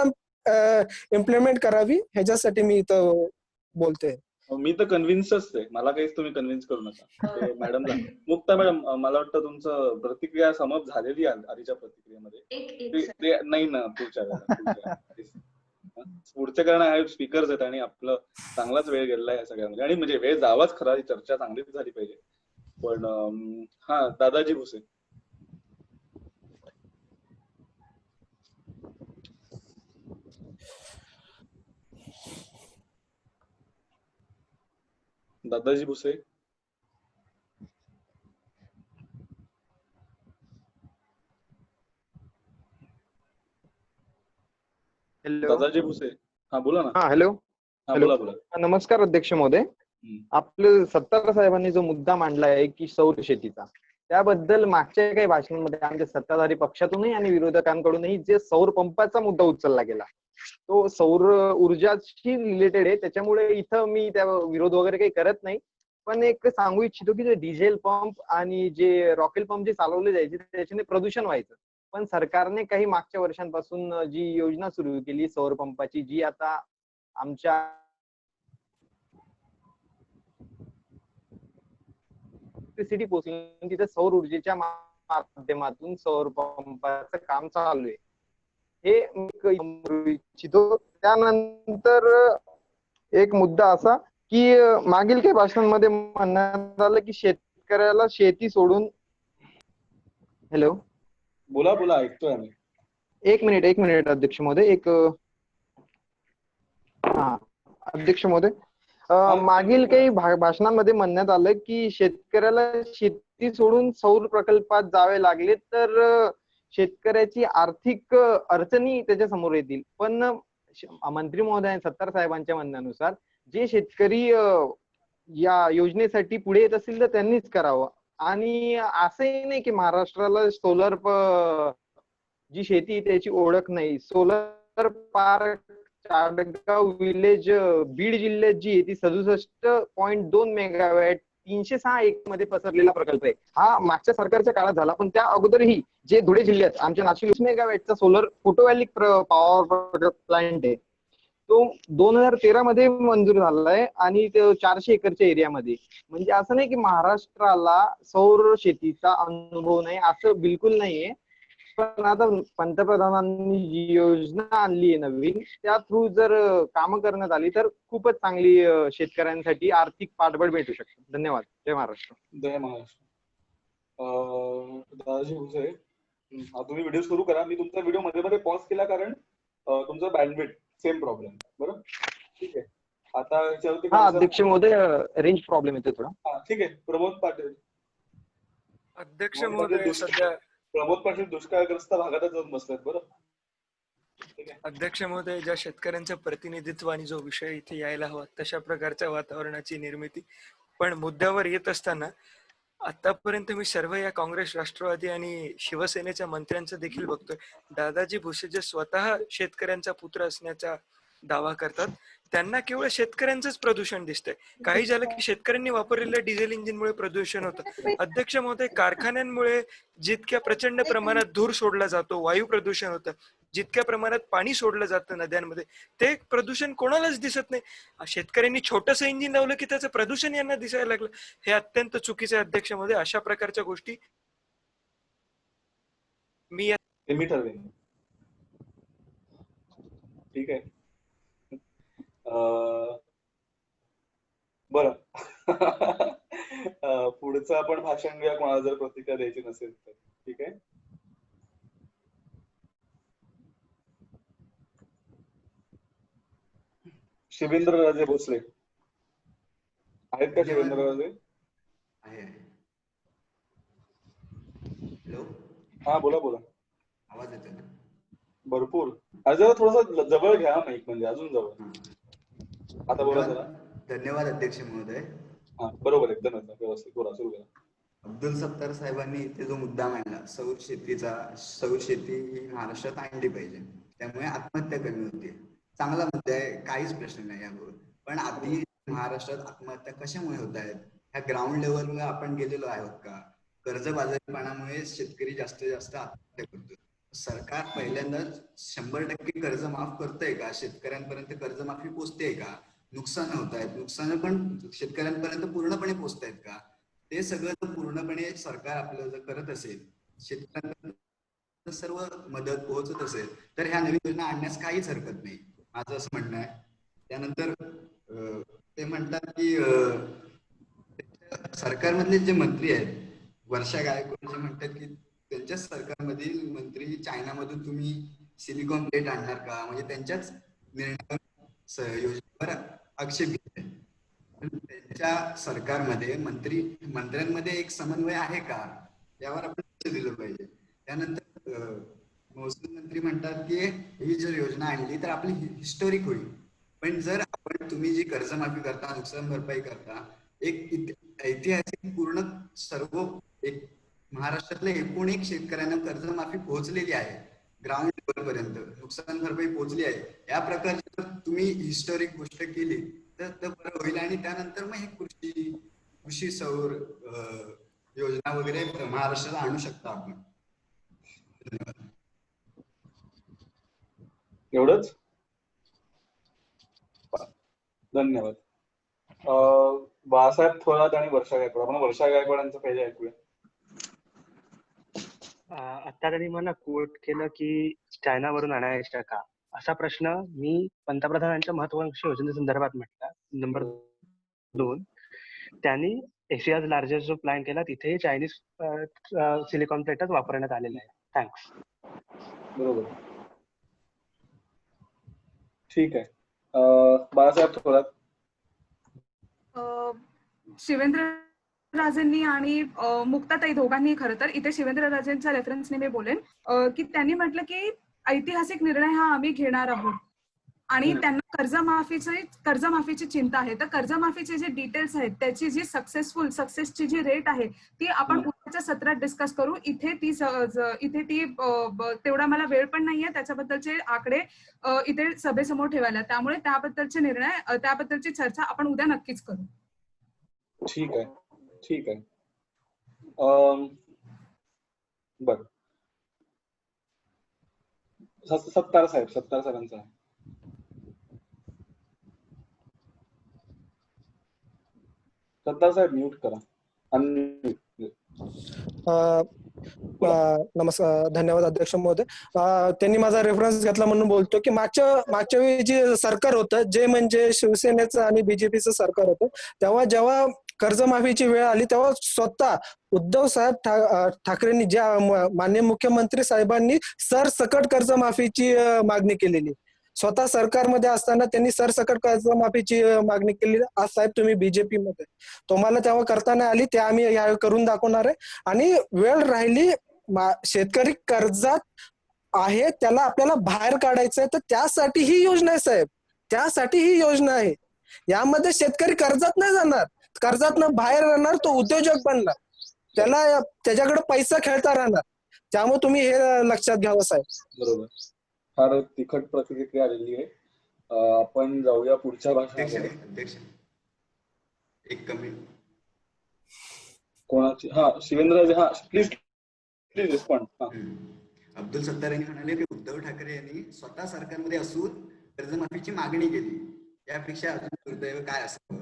Speaker 3: इम्प्लिमेंट करावी ह्याच्यासाठी मी इथं बोलतोय.
Speaker 2: मी तर कन्व्हिन्सच आहे, मला काहीच तुम्ही कन्व्हिन्स करू नका. मॅडमला मुक्ता मॅडम, मला वाटतं तुमचं प्रतिक्रिया समप झालेली आहे आधीच्या प्रतिक्रियेमध्ये. नाही ना, पुढचे कारण आहे स्पीकर्स आहेत आणि आपलं चांगलाच वेळ गेलेला आहे सगळ्यामध्ये, आणि म्हणजे वेळ जावाच खरा, चर्चा चांगलीच झाली पाहिजे. पण हा, दादाजी भुसे. दादाजी भुसे. दादाजी भुसे, हा बोला ना.
Speaker 14: हा हॅलो.
Speaker 2: हा बोला बोला.
Speaker 14: नमस्कार अध्यक्ष महोदय. आपलं सत्तार साहेबांनी जो मुद्दा मांडला आहे की सौर शेतीचा, त्याबद्दल मागच्या काही भाषणांमध्ये आमच्या सत्ताधारी पक्षातूनही आणि विरोधकांकडूनही जे सौर पंपाचा मुद्दा उचलला गेला, तो सौर ऊर्जाशी रिलेटेड आहे. त्याच्यामुळे इथं मी त्या विरोध वगैरे काही करत नाही, पण एक सांगू इच्छितो की जे डिझेल पंप आणि जे रॉकेल पंप जे चालवले जायचे त्याच्याने प्रदूषण व्हायचं. पण सरकारने काही मागच्या वर्षांपासून जी योजना सुरू केली सौर पंपाची, जी आता आमच्या सिटी पोहोचली, तिथे सौर ऊर्जेच्या माध्यमातून सौर पंपाचं काम चालू आहे, हे मी इच्छितो. त्यानंतर एक मुद्दा असा की मागील काही भाषणांमध्ये म्हणण्यात आलं की शेतकऱ्याला शेती सोडून. हॅलो,
Speaker 2: बोला बोला, ऐकतोय आम्ही.
Speaker 14: एक मिनिट अध्यक्ष महोदय. हा अध्यक्ष महोदय, मागील काही भाषणांमध्ये म्हणण्यात आलं की शेतकऱ्याला शेती सोडून सौर प्रकल्पात जावे लागले तर शेतकऱ्याची आर्थिक अडचणी त्याच्या समोर येतील. पण मंत्री महोदय सत्तार साहेबांच्या म्हणण्यानुसार जे शेतकरी या योजनेसाठी पुढे येत असतील तर त्यांनीच करावं. आणि असंही नाही की महाराष्ट्राला सोलर जी शेती त्याची ओळख नाही. सोलर पार्क चाडगाव विलेज बीड जिल्ह्यात जी आहे ती 67.2 मेगावॅट 306 एकर मध्ये पसरलेला प्रकल्प आहे. हा मागच्या सरकारच्या काळात झाला, पण त्या अगोदरही जे धुळे जिल्ह्यात आमच्या नाशिक 20 मेगावॅटचा सोलर फोटोवॅलिक पॉवर प्लांट आहे, तो 2013 मध्ये मंजूर झालाय आणि 400 एकरच्या एरियामध्ये. म्हणजे असं नाही की महाराष्ट्राला सौर शेतीचा अनुभव नाही, असं बिलकुल नाहीये. पण आता पंतप्रधानांनी जी योजना आणली आहे नवीन, त्या थ्रू जर कामं करण्यात आली तर खूपच चांगली शेतकऱ्यांसाठी आर्थिक पाठबळ भेटू शकते. धन्यवाद. जय महाराष्ट्र.
Speaker 2: जय महाराष्ट्र. दादाजी भुसे, तुम्ही व्हिडिओ सुरू करा. मी तुमचा व्हिडिओ मध्ये मध्ये पॉज केला कारण तुमचा बँडविड्थ सेम प्रॉब्लेम. बरोबर, ठीक आहे. आता याच्यावरती
Speaker 14: अध्यक्ष महोदय रेंज प्रॉब्लेम येतो थोडा.
Speaker 2: ठीक आहे. प्रमोद पाटील.
Speaker 4: अध्यक्ष महोदय, सध्या
Speaker 2: प्रमोद पाटील दुष्काळग्रस्त भागातच जाऊन बसलेत. बरं,
Speaker 4: अध्यक्ष महोदय, ज्या शेतकऱ्यांचं प्रतिनिधित्व आणि जो विषय इथे यायला हवा तशा प्रकारच्या वातावरणाची निर्मिती. पण मुद्द्यावर येत असताना आतापर्यंत मी सर्व या काँग्रेस, राष्ट्रवादी आणि शिवसेनेच्या मंत्र्यांचं देखील बघतोय. दादाजी भुसे जे स्वतः शेतकऱ्यांचा पुत्र असण्याचा दावा करतात, त्यांना केवळ शेतकऱ्यांचंच प्रदूषण दिसतंय. काही झालं की शेतकऱ्यांनी वापरलेल्या डिझेल इंजिनमुळे प्रदूषण होतं. अध्यक्ष महोदय, कारखान्यांमुळे जितक्या प्रचंड प्रमाणात धूर सोडला जातो, वायू प्रदूषण होतं, जितक्या प्रमाणात पाणी सोडलं जातं नद्यांमध्ये, ते प्रदूषण कोणालाच दिसत नाही. शेतकऱ्यांनी छोटंसं इंजिन लावलं की त्याचं प्रदूषण यांना दिसायला लागलं. हे अत्यंत चुकीचे अध्यक्ष महोदय. अशा प्रकारच्या गोष्टी मी
Speaker 2: ठरवेन. ठीक आहे. बरं, पुढचं आपण भाषण घ्या, कोणाला जर प्रतिक्रिया द्यायची नसेल तर. ठीक आहे. शिवेंद्रराजे भोसले आहेत का? शिवेंद्रराजे
Speaker 17: आहे. हॅलो,
Speaker 2: हा बोला बोला.
Speaker 17: आवाज येतोय ना?
Speaker 2: भरपूर. जरा थोडस जवळ घ्या माईक, म्हणजे अजून जवळ. आता बोला जरा.
Speaker 17: धन्यवाद अध्यक्ष महोदय.
Speaker 2: हा बरोबर, एकदम व्यवस्थित. बोला, सुरू करा.
Speaker 17: अब्दुल सत्तार साहेबांनी इथे जो मुद्दा मांडला सौर शेतीचा, सौर शेती ही महाराष्ट्रात आणली पाहिजे, त्यामुळे आत्महत्या कमी होते. चांगला मुद्दा आहे, काहीच प्रश्न नाही यावर. पण आधी महाराष्ट्रात आत्महत्या कशामुळे होत आहेत? ह्या ग्राउंड लेवलवर आपण गेलेलो आहोत का? कर्जबाजारीपणामुळे शेतकरी जास्तीत जास्त आत्महत्या करतो. सरकार पहिल्यांदाच 100% कर्ज माफ करतंय का? शेतकऱ्यांपर्यंत कर्जमाफी पोहोचते का? नुकसान होत आहेत, नुकसान पण शेतकऱ्यांपर्यंत पूर्णपणे पोहोचत आहेत का, ते सगळं जर पूर्णपणे सरकार आपलं जर करत असेल, शेतकऱ्यांना सर्व मदत पोहोचत असेल, तर ह्या नवीन योजना आणण्यास काहीच हरकत नाही, माझं असं म्हणणं आहे. त्यानंतर ते म्हणतात की सरकारमधले जे मंत्री आहेत, वर्षा गायकवाड जे म्हणतात की त्यांच्याच सरकारमधील मंत्री चायनामधून तुम्ही सिलिकॉन प्लेट आणणार का, म्हणजे त्यांच्याच निर्णयावर योजनेवर आक्षेप घेत आहे. त्यांच्या सरकारमध्ये मंत्र्यांमध्ये एक समन्वय आहे का, यावर आपण लक्ष दिलं पाहिजे. त्यानंतर महसूल मंत्री म्हणतात की ही जर योजना आणली तर आपली हिस्टोरिक होईल, पण जर आपण तुम्ही जी कर्जमाफी करता, नुकसान भरपाई करता, एक ऐतिहासिक पूर्ण सर्व एक महाराष्ट्रातल्या एकूण एक शेतकऱ्यांना कर्जमाफी पोहोचलेली आहे, ग्राउंड लेवल पर्यंत नुकसान भरपाई पोहोचली आहे, या प्रकारची जर तुम्ही हिस्टोरिक गोष्ट केली तर बरं होईल. आणि त्यानंतर मग हे कृषी सौर योजना वगैरे महाराष्ट्राला आणू शकता आपण.
Speaker 2: एवढंच. धन्यवाद. बाळासाहेब थोरात आणि वर्षा गायकवाड. आपण वर्षा गायकवाडांचं पहिले ऐकूया.
Speaker 9: आता त्यांनी मला कोट केलं की चायनावरून आणायच्या का, असा प्रश्न मी पंतप्रधानांच्या महत्वाकांक्षी योजनेसंदर्भात म्हटला. नंबर 2, त्यांनी एशियाज लार्जेस्ट जो प्लॅन केला तिथे चायनीज सिलिकॉन प्लेटच वापरण्यात आलेले आहे. थँक्स.
Speaker 2: बरोबर, ठीक आहे. बाळासाहेब थोरात.
Speaker 7: शिवेंद्र राजेंनी आणि मुक्ताताई दोघांनी खरं तर इथे शिवेंद्र राजेंच्या रेफरन्सने मी बोलेन की त्यांनी म्हटलं की ऐतिहासिक निर्णय हा आम्ही घेणार आहोत आणि त्यांना कर्जमाफीची चिंता आहे. तर कर्जमाफीचे जे डिटेल्स आहेत, त्याची जी सक्सेसची जी रेट आहे ती आपण उद्याच्या सत्रात डिस्कस करू. इथे ती तेवढा मला वेळ पण नाहीये त्याच्याबद्दलचे आकडे इथे सभेसमोर ठेवायला, त्यामुळे त्याबद्दलचे निर्णय, त्याबद्दलची चर्चा आपण उद्या नक्कीच करू.
Speaker 2: ठीक आहे, ठीक आहे. बर, सत्तार साहेबांचा आहे. सत्तार साहेब म्यूट करा.
Speaker 3: नमस्कार, धन्यवाद अध्यक्ष महोदय. त्यांनी माझा रेफरन्स घेतला म्हणून बोलतो की मागच्या वेळी जे सरकार होतं, जे म्हणजे शिवसेनेचं आणि बीजेपीचं सरकार होतं, तेव्हा जेव्हा कर्जमाफीची वेळ आली तेव्हा स्वतः उद्धव साहेब ठाकरेंनी, ज्या माननीय मुख्यमंत्री साहेबांनी सरसकट कर्जमाफीची मागणी केलेली. स्वतः सरकारमध्ये असताना त्यांनी सरसकट कर्जमाफीची मागणी केली. आज साहेब तुम्ही बीजेपी मध्ये, तुम्हाला तेव्हा करता नाही आली, ते आम्ही यावेळी करून दाखवणार आहे. आणि वेळ राहिली, शेतकरी कर्जात आहे, त्याला आपल्याला बाहेर काढायचंय, तर त्यासाठी ही योजना आहे साहेब, त्यासाठी ही योजना आहे. यामध्ये शेतकरी कर्जात नाही जाणार, कर्जातनं बाहेर राहणार, तो उद्योजक बनणार, त्याच्याकडे पैसा खेळता राहणार. त्यामुळे तुम्ही हे लक्षात घ्यावं साहेब. बरोबर,
Speaker 2: फार तिखट प्रतिक्रिया आलेली आहे. आपण जाऊया पुढच्या भाषणाकडे.
Speaker 17: एक कमी
Speaker 2: कोणाची? हा, शिवेंद्रराजे. हा, प्लीज रिस्पॉन्ड.
Speaker 17: अब्दुल सत्तार यांनी म्हणाले की उद्धव ठाकरे यांनी स्वतः सरकारमध्ये असून कर्जमाफीची मागणी केली, यापेक्षा अजून दुर्दैव काय असावं?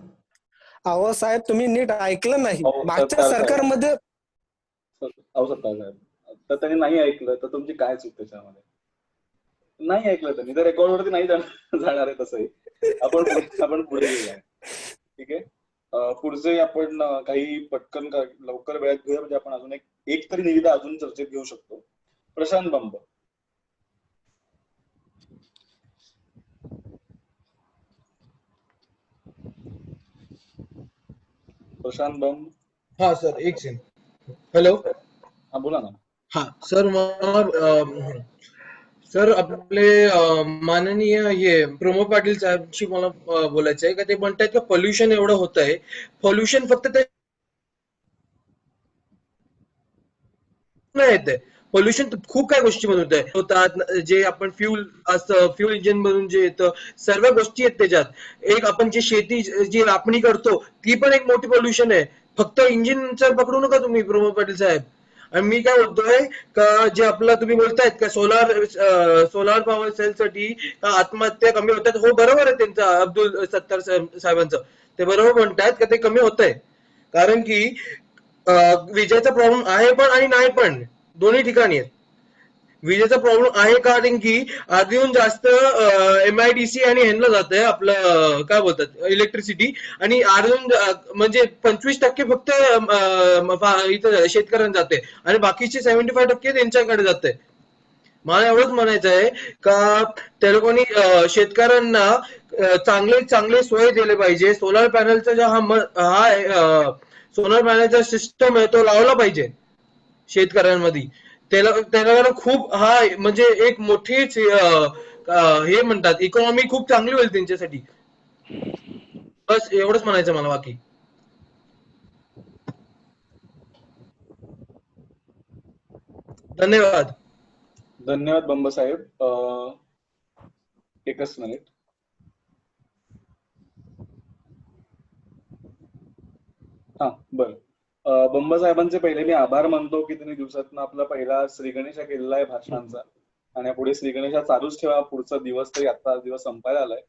Speaker 3: अहो साहेब, तुम्ही नीट ऐकलं नाही. मागच्या सरकारमध्ये
Speaker 2: सत्तार साहेब, तर त्यांनी नाही ऐकलं तर तुमची काय चूक त्याच्यामध्ये? नाही ऐकलं त्यांनी तर रेकॉर्डवरती नाही जाणार आहे. तसंही आपण पुढे गेलो. ठीक आहे, पुढचे आपण काही पटकन लवकर वेळात घेऊया, म्हणजे आपण अजून एक तरी निविदा अजून चर्चेत घेऊ शकतो. प्रशांत बंब. प्रशांत बंब.
Speaker 18: हा सर, एक सेकंड. हॅलो,
Speaker 2: हा बोला ना.
Speaker 18: हा सर, सर आपले माननीय प्रमोद पाटील साहेबशी मला बोलायचं आहे का ते म्हणतात की पोल्युशन एवढं होत आहे. पोल्युशन फक्त ते नाही येते, पोल्युशन खूप काही गोष्टीमधून होतात, जे आपण फ्युल इंजिन मधून जे येतं, सर्व गोष्टी आहेत त्याच्यात. एक आपण जे शेती जी रापणी करतो ती पण एक मोठी पोल्युशन आहे. फक्त इंजिनचं पकडू नका तुम्ही प्रमोद पाटील साहेब. आणि मी काय बोलतोय का जे आपलं तुम्ही बोलतायत का सोलार पॉवर सेलसाठी आत्महत्या कमी होतात, हो बरोबर आहे त्यांचं अब्दुल सत्तार साहेबांचं, ते बरोबर म्हणतात का ते कमी होत आहे. कारण की विजेचा प्रॉब्लेम आहे पण आणि नाही पण, दोन्ही ठिकाणी आहेत. विजेचा प्रॉब्लेम आहे कारण की आधीहून जास्त MIDC आणि ह्यांना जात आहे आपलं काय बोलतात इलेक्ट्रिसिटी, आणि आधीहून म्हणजे 25% फक्त इथं शेतकऱ्यांना जाते आणि बाकीचे 75% त्यांच्याकडे जाते. मला एवढंच म्हणायचं आहे का त्या लोकांनी शेतकऱ्यांना चांगले सोय दिले पाहिजे. सोलार पॅनलचा जो हा सोलार पॅनलचा सिस्टम आहे तो लावला पाहिजे शेतकऱ्यांमध्ये. त्याला खूप हा म्हणजे एक मोठीच हे म्हणतात इकॉनॉमी खूप चांगली होईल त्यांच्यासाठी. बस एवढंच म्हणायचं मला. बाकी धन्यवाद.
Speaker 2: धन्यवाद बंब साहेब. एकच मिनिट. हा बरं. बंब साहेबांचे पहिले मी आभार मानतो की त्यांनी दिवसातून आपला पहिला श्री गणेशा केलेला आहे भाषणांचा, आणि पुढे श्री गणेशा चालूच ठेवा. पुढचा दिवस तरी आता दिवस संपायला आलाय,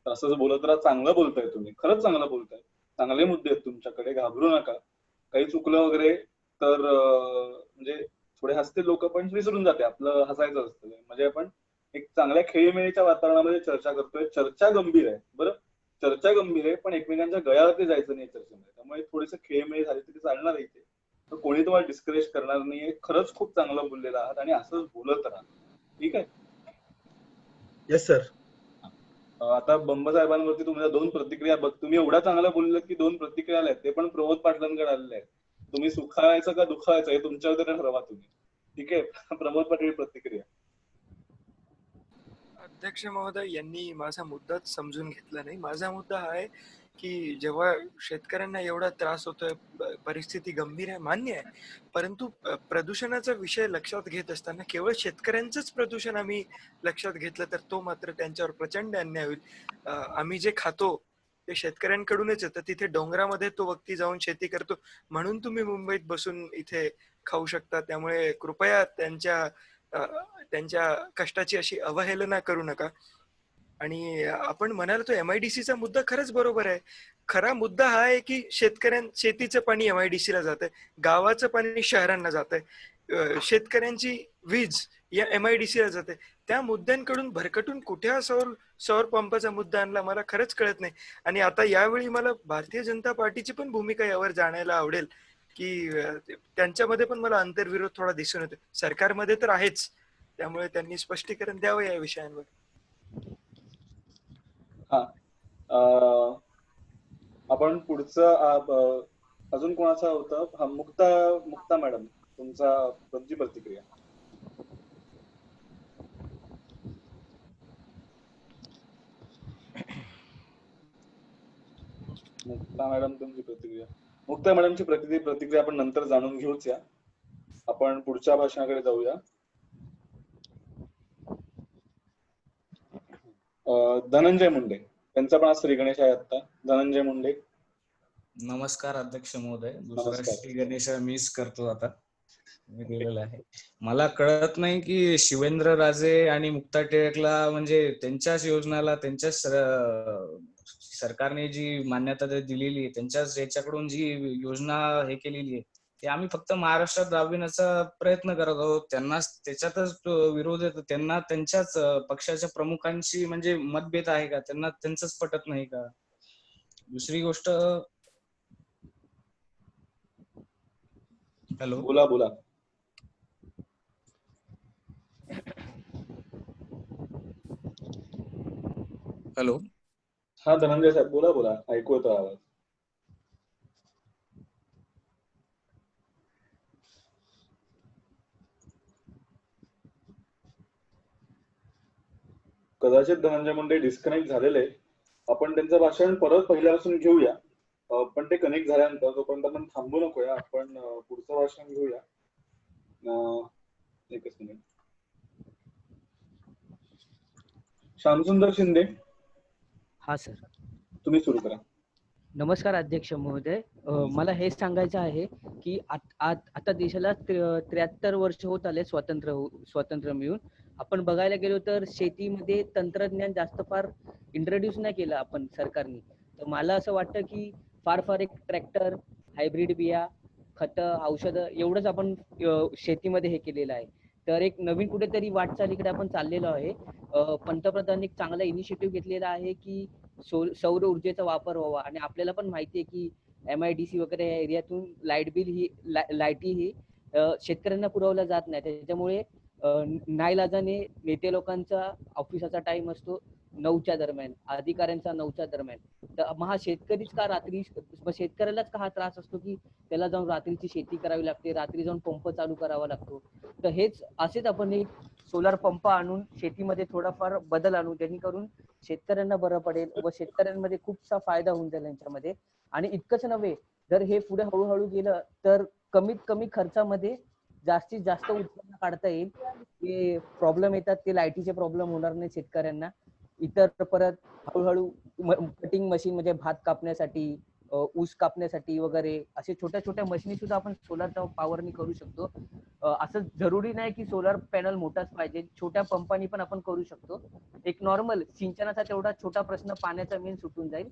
Speaker 2: तर असं बोलत राहा. चांगलं बोलताय तुम्ही, खरंच चांगलं बोलताय. चांगले मुद्दे आहेत तुमच्याकडे, घाबरू नका. काही चुकलं वगैरे तर म्हणजे थोडे हसते लोक पण विसरून जाते, आपलं हसायचं असतं. म्हणजे आपण एक चांगल्या खेळीमेळीच्या वातावरणामध्ये चर्चा करतोय. चर्चा गंभीर आहे, बरं चर्चा गंभीर आहे, पण एकमेकांच्या गळ्यावरती जायचं नाही चर्चेमध्ये. त्यामुळे थोडेसे खेळीमेळी झाली तरी चालणार आहे, तर कोणी तुम्हाला डिस्करेज करणार नाहीये. खरंच खूप चांगलं बोललेलं आहात आणि असंच बोलत राहा, ठीक आहे.
Speaker 18: Yes sir.
Speaker 2: आता बंब साहेबांवरती तुमच्या 2 प्रतिक्रिया बघ. तुम्ही एवढा चांगला बोलले की 2 प्रतिक्रिया आल्या, ते पण प्रमोद पाटलांकडे आलेले आहेत. तुम्ही सुखावायचं का दुखावायचं हे तुमच्यावर ठरवा तुम्ही, ठीक आहे. प्रमोद पाटील प्रतिक्रिया.
Speaker 4: अध्यक्ष महोदय यांनी माझा मुद्दाच समजून घेतला नाही. माझा मुद्दा हा आहे की जेव्हा शेतकऱ्यांना एवढा त्रास होतोय, परिस्थिती गंभीर आहे, मान्य आहे, परंतु प्रदूषणाचा विषय लक्षात घेत असताना केवळ शेतकऱ्यांचंच प्रदूषण आम्ही लक्षात घेतलं तर तो मात्र त्यांच्यावर प्रचंड अन्याय होईल. आम्ही जे खातो ते शेतकऱ्यांकडूनच येतं. तिथे डोंगरामध्ये तो व्यक्ती जाऊन शेती करतो म्हणून तुम्ही मुंबईत बसून इथे खाऊ शकता. त्यामुळे कृपया त्यांच्या कष्टाची अशी अवहेलना करू नका. आणि आपण म्हणाल तो MIDCचा मुद्दा खरंच बरोबर आहे. खरा मुद्दा हा आहे की शेतीचं पाणी MIDCला जात आहे, गावाचं पाणी शहरांना जात आहे, शेतकऱ्यांची वीज या MIDCला जाते. त्या मुद्द्यांकडून भरकटून कुठे हा सौर पंपाचा मुद्दा आणला मला खरंच कळत नाही. आणि आता यावेळी मला भारतीय जनता पार्टीची पण भूमिका यावर जाणायला आवडेल की त्यांच्यामध्ये पण मला आंतरविरोध थोडा दिसून येतो. सरकारमध्ये तर आहेच, त्यामुळे त्यांनी स्पष्टीकरण द्यावं या विषयांवर.
Speaker 2: हा आपण पुढचं अजून कोणाचा होता? हा मुक्ता मॅडम, तुमची प्रतिक्रिया. मुक्ता मॅडम तुमची प्रतिक्रिया. मुक्ता मॅडमची प्रतिक्रिया आपण नंतर जाणून घेऊच या. आपण पुढच्या भाषणाकडे जाऊया. धनंजय मुंडे, त्यांचा पण आज श्री गणेश आहे आता. धनंजय मुंडे.
Speaker 19: नमस्कार अध्यक्ष महोदय. दुसरा श्री गणेश मिस करतो आता, मी दिलेला आहे. मला कळत नाही की शिवेंद्र राजे आणि मुक्ता टिळकला म्हणजे त्यांच्याच योजनाला त्यांच्याच सरकारने जी मान्यता दिलेली आहे, त्यांच्याच याच्याकडून जी योजना हे केलेली आहे, ते आम्ही फक्त महाराष्ट्रात राबविण्याचा प्रयत्न करत आहोत. त्यांना त्याच्यातच विरोध येतो. त्यांना त्यांच्याच पक्षाच्या प्रमुखांशी म्हणजे मतभेद आहे का? त्यांना त्यांचंच पटत नाही का? दुसरी गोष्ट, हॅलो
Speaker 2: बोला.
Speaker 19: हॅलो.
Speaker 2: हा धनंजय साहेब बोला. ऐकू येतो आवाज. कदाचित धनंजय मुंडे डिस्कनेक्ट झालेले. आपण त्यांचं भाषण परत पहिल्यापासून घेऊया, पण ते कनेक्ट झाल्यानंतर तोपर्यंत आपण थांबू नकोया. आपण पुढचं भाषण घेऊया. एकच मिनिट. श्यामसुंदर शिंदे.
Speaker 12: हा सर,
Speaker 2: तुम्ही सुरू करा.
Speaker 12: नमस्कार अध्यक्ष महोदय. मला हे सांगायचं आहे की आता देशाला 73 वर्ष होत आले स्वातंत्र्य मिळून. आपण बघायला गेलो तर शेतीमध्ये तंत्रज्ञान जास्त फार इंट्रोड्यूस नाही केलं आपण सरकारने. तर मला असं वाटतं की फार एक ट्रॅक्टर, हायब्रिड बिया, खतं, औषधं एवढंच आपण शेतीमध्ये हे केलेलं आहे. तर एक नवीन कुठेतरी वाटचालीकडे आपण चाललेलो आहे. पंतप्रधानांनी एक चांगला इनिशिएटिव्ह घेतलेला आहे की सौर ऊर्जेचा वापर व्हावा. आणि आपल्याला पण माहिती आहे की MIDC वगैरे या एरियातून लाईटी ही शेतकऱ्यांना पुरवल्या जात नाही. त्याच्यामुळे नाईलाजाने नेते लोकांचा ऑफिसाचा टाइम असतो 9च्या दरम्यान, अधिकाऱ्यांचा 9च्या दरम्यान. तर मग हा शेतकरीच का रात्री, शेतकऱ्यालाच का हा त्रास असतो की त्याला जाऊन रात्रीची शेती करावी लागते, रात्री जाऊन पंप चालू करावा लागतो. तर असेच आपण एक सोलार पंप आणून शेतीमध्ये थोडाफार बदल आणू, जेणेकरून शेतकऱ्यांना बरं पडेल व शेतकऱ्यांमध्ये खूपसा फायदा होऊन जाईल यांच्यामध्ये. आणि इतकंच नव्हे, जर हे पुढे हळूहळू गेलं तर कमीत कमी खर्चामध्ये जास्तीत जास्त उत्पन्न काढता येईल. ते प्रॉब्लेम येतात ते लाईटीचे प्रॉब्लेम होणार नाही शेतकऱ्यांना. इतर परत हळूहळू कटिंग मशीन म्हणजे भात कापण्यासाठी, ऊस कापण्यासाठी वगैरे असे छोट्या मशिनी सुद्धा आपण सोलार पॉवरनी करू शकतो. असं जरुरी नाही की सोलार पॅनल मोठाच पाहिजे, छोट्या पंपानी पण आपण करू शकतो. एक नॉर्मल सिंचनाचा तेवढा छोटा प्रश्न पाण्याचा मेन सुटून जाईल.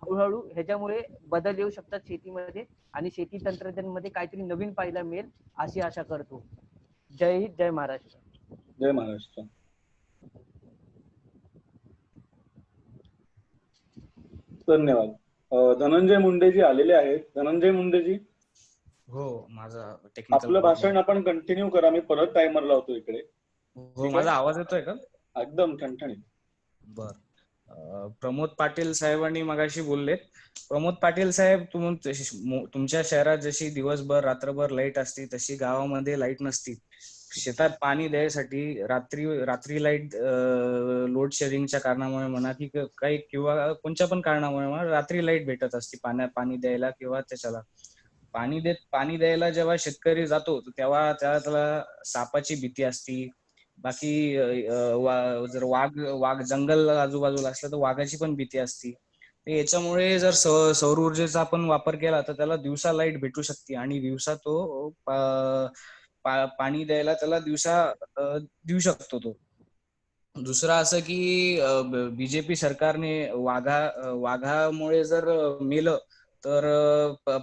Speaker 12: हळूहळू ह्याच्यामुळे बदल येऊ शकतात शेतीमध्ये आणि शेती तंत्रज्ञानामध्ये काहीतरी नवीन पाहायला मिळेल अशी आशा करतो. जय हिंद, जय महाराष्ट्र.
Speaker 2: जय महाराष्ट्र. धन्यवाद. धनंजय मुंडेजी आलेले आहेत. धनंजय मुंडेजी,
Speaker 19: हो, माझा टेक्निकल
Speaker 2: आपलं भाषण आपण कंटिन्यू करा. मी परत टायमर लावतो इकडे.
Speaker 19: हो, माझा आवाज येतोय का?
Speaker 2: एकदम ठणठणीत.
Speaker 19: बर. प्रमोद पाटील साहेबांनी मगाशी बोललेत. प्रमोद पाटील साहेब, तुमच्या शहरात जशी दिवसभर रात्रभर लाईट असती तशी गावामध्ये लाईट नसती. शेतात पाणी द्यायसाठी रात्री लाईट लोड शेडिंगच्या कारणामुळे म्हणा की काही किंवा कोणत्या पण कारणामुळे म्हणा रात्री लाईट भेटत असते पाणी द्यायला किंवा त्याच्याला पाणी द्यायला जेव्हा शेतकरी जातो तेव्हा त्याला सापाची भीती असती. बाकी जर वाघ जंगल आजूबाजूला असलं तर वाघाची पण भीती असती. याच्यामुळे जर सौर ऊर्जेचा आपण वापर केला तर त्याला दिवसा लाईट भेटू शकते आणि दिवसा तो पाणी द्यायला त्याला दिवसा देऊ शकतो तो. दुसरं असं की बीजेपी सरकारने वाघामुळे जर मेलं तर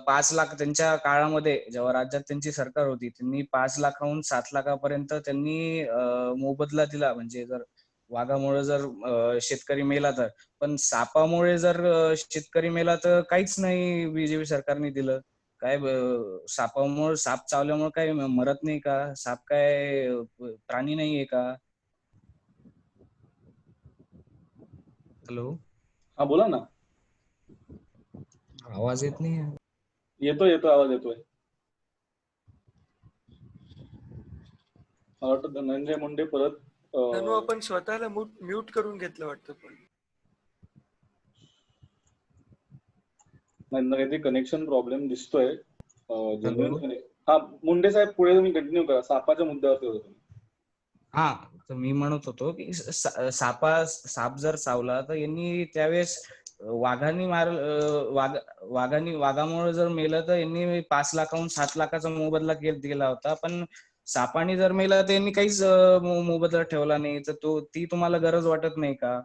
Speaker 19: 5 लाख त्यांच्या काळामध्ये जेव्हा राज्यात त्यांची सरकार होती त्यांनी 5 लाखाहून 7 लाखापर्यंत त्यांनी मोबदला दिला. म्हणजे जर वाघामुळे जर शेतकरी मेला तर. पण सापामुळे जर शेतकरी मेला तर काहीच नाही बीजेपी सरकारने दिलं. काय साप चावल्यामुळे काय मरत नाही का? साप काय प्राणी नाहीये का? हॅलो,
Speaker 2: हा बोला ना.
Speaker 19: आवाज येत नाही.
Speaker 2: येतोय आवाज येतोय. मला वाटतं धनंजय मुंडे परत
Speaker 4: आपण स्वतःला म्यूट करून घेतलं वाटतं.
Speaker 2: पण काहीतरी कनेक्शन प्रॉब्लेम दिसतोय. हा, मुंडे साहेब पुढे तुम्ही कंटिन्यू करा. सापाच्या मुद्द्यावरती होतो.
Speaker 19: हा, तर मी म्हणत होतो की साप जर चावला तर यांनी त्यावेळेस वाघामुळे जर मेलं तर यांनी 5 लाखाहून 7 लाखाचा मोबदला दिला होता. पण सापाने जर मेला तर यांनी काहीच मोबदला ठेवला नाही. तर ती तुम्हाला गरज वाटत नाही का?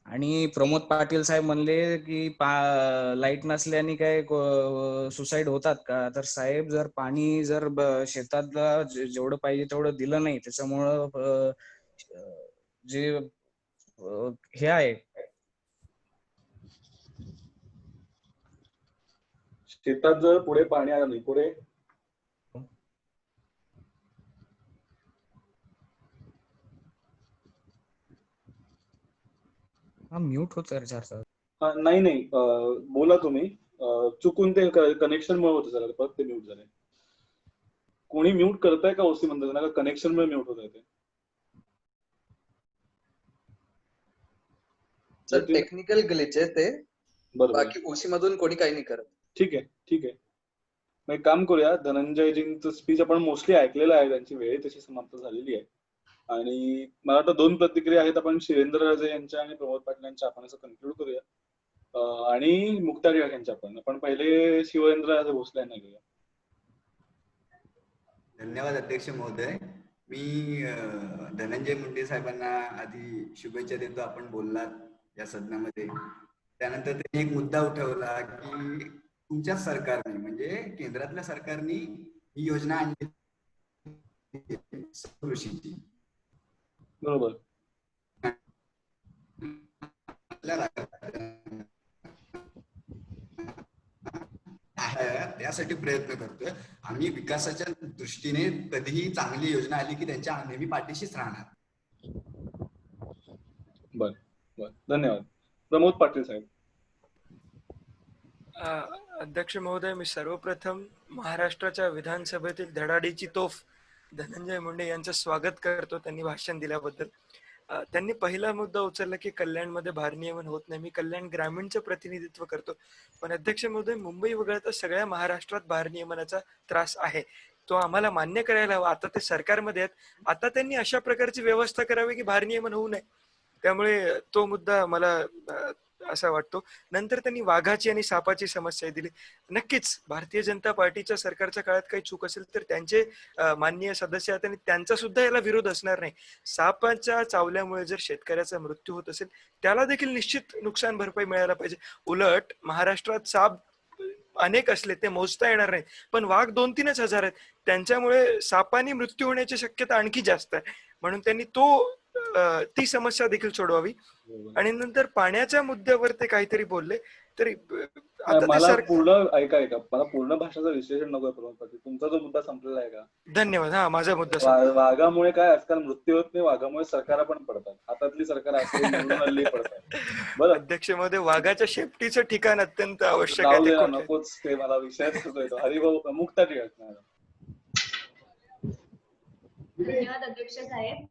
Speaker 19: आणि प्रमोद पाटील साहेब म्हणले की लाईट नसल्याने काय सुसाईड होतात का? तर साहेब, जर पाणी जर शेतातला जेवढं पाहिजे तेवढं दिलं नाही त्याच्यामुळं जे हे आहे
Speaker 2: शेतात जर पुढे पाणी आलं नाही पुढे
Speaker 19: म्यूट होत
Speaker 2: नाही बोला तुम्ही. चुकून ते कनेक्शन मुळे होत झालं, परत ते म्यूट झाले. कोणी म्यूट करताय का ओसी म्हणतात? कनेक्शन मुळे म्यूट होत आहे ते.
Speaker 1: सर, टेक्निकल ग्लिच आहे ते. बाकी ओसी मधून कोणी काही नाही करत.
Speaker 2: ठीक आहे. मग एक काम करूया. धनंजयजींचं स्पीच आपण मोस्टली ऐकलेलं आहे. त्यांची वेळ तशी समाप्त झालेली आहे. आणि मला वाटतं 2 प्रतिक्रिया आहेत. आपण शिवेंद्र राजे यांच्या आणि प्रमोद पाटील यांच्या आपण असं कन्क्लूड करूया. आणि मुक्ता टिळक यांच्या पण पहिले शिवेंद्र भोसले यांना घेऊया.
Speaker 17: धन्यवाद अध्यक्ष महोदय. मी धनंजय मुंडे साहेबांना आधी शुभेच्छा देतो. आपण बोललात या सदनामध्ये, त्यानंतर त्यांनी एक मुद्दा उठवला की तुमच्या सरकारने म्हणजे केंद्रातल्या सरकारने ही योजना आणली कृषीची.
Speaker 2: बरोबर.
Speaker 17: त्यासाठी प्रयत्न करतोय आम्ही. विकासाच्या दृष्टीने कधीही चांगली योजना आली की त्यांच्या नेहमी पाठीशीच राहणार.
Speaker 2: बर बर, धन्यवाद. प्रमोद पाटील साहेब.
Speaker 4: अध्यक्ष महोदय, मी सर्वप्रथम महाराष्ट्राच्या विधानसभेतील धडाडीची तोफ धनंजय मुंडे यांचं स्वागत करतो त्यांनी भाषण दिल्याबद्दल. त्यांनी पहिला मुद्दा उचलला की कल्याणमध्ये भारनियमन होत नाही. मी कल्याण ग्रामीणचं प्रतिनिधित्व करतो, पण अध्यक्ष महोदय मुंबई वगळता सगळ्या महाराष्ट्रात भारनियमनाचा त्रास आहे. तो आम्हाला मान्य करायला हवा. आता ते सरकारमध्ये आहेत, आता त्यांनी अशा प्रकारची व्यवस्था करावी की भारनियमन होऊ नये. त्यामुळे तो मुद्दा मला असा वाटतो. नंतर त्यांनी वाघाची आणि सापाची समस्या दिली. नक्कीच भारतीय जनता पार्टीच्या सरकारच्या काळात काही चूक असेल तर त्यांचे माननीय सदस्य आहेत आणि त्यांचा सुद्धा याला विरोध असणार नाही. सापाच्या चावल्यामुळे जर शेतकऱ्याचा मृत्यू होत असेल त्याला देखील निश्चित नुकसान भरपाई मिळायला पाहिजे. उलट महाराष्ट्रात साप अनेक असले ते मोजता येणार नाही, पण वाघ 2-3 हजार आहेत, त्यांच्यामुळे सापाने मृत्यू होण्याची शक्यता आणखी जास्त आहे. म्हणून त्यांनी ती समस्या देखील सोडवावी. आणि नंतर पाण्याच्या मुद्द्यावर ते काहीतरी बोलले तरी
Speaker 2: मला पूर्ण ऐका मला पूर्ण भाषाचं विश्लेषण नको प्रमोद पाटील. तुमचा जो मुद्दा संपलेला आहे का?
Speaker 4: धन्यवाद. हा, माझा मुद्दा.
Speaker 2: वाघामुळे काय आजकाल मृत्यू होत नाही, वाघामुळे सरकार पण पडतात. हातातली सरकार असली पडतात. बरं
Speaker 4: अध्यक्ष मध्ये वाघाच्या शेपटीचं ठिकाण अत्यंत आवश्यक आहे.
Speaker 2: नकोच ते मला विषयात हरिभाऊ मुक्ता टिळक.
Speaker 16: धन्यवाद अध्यक्ष साहेब.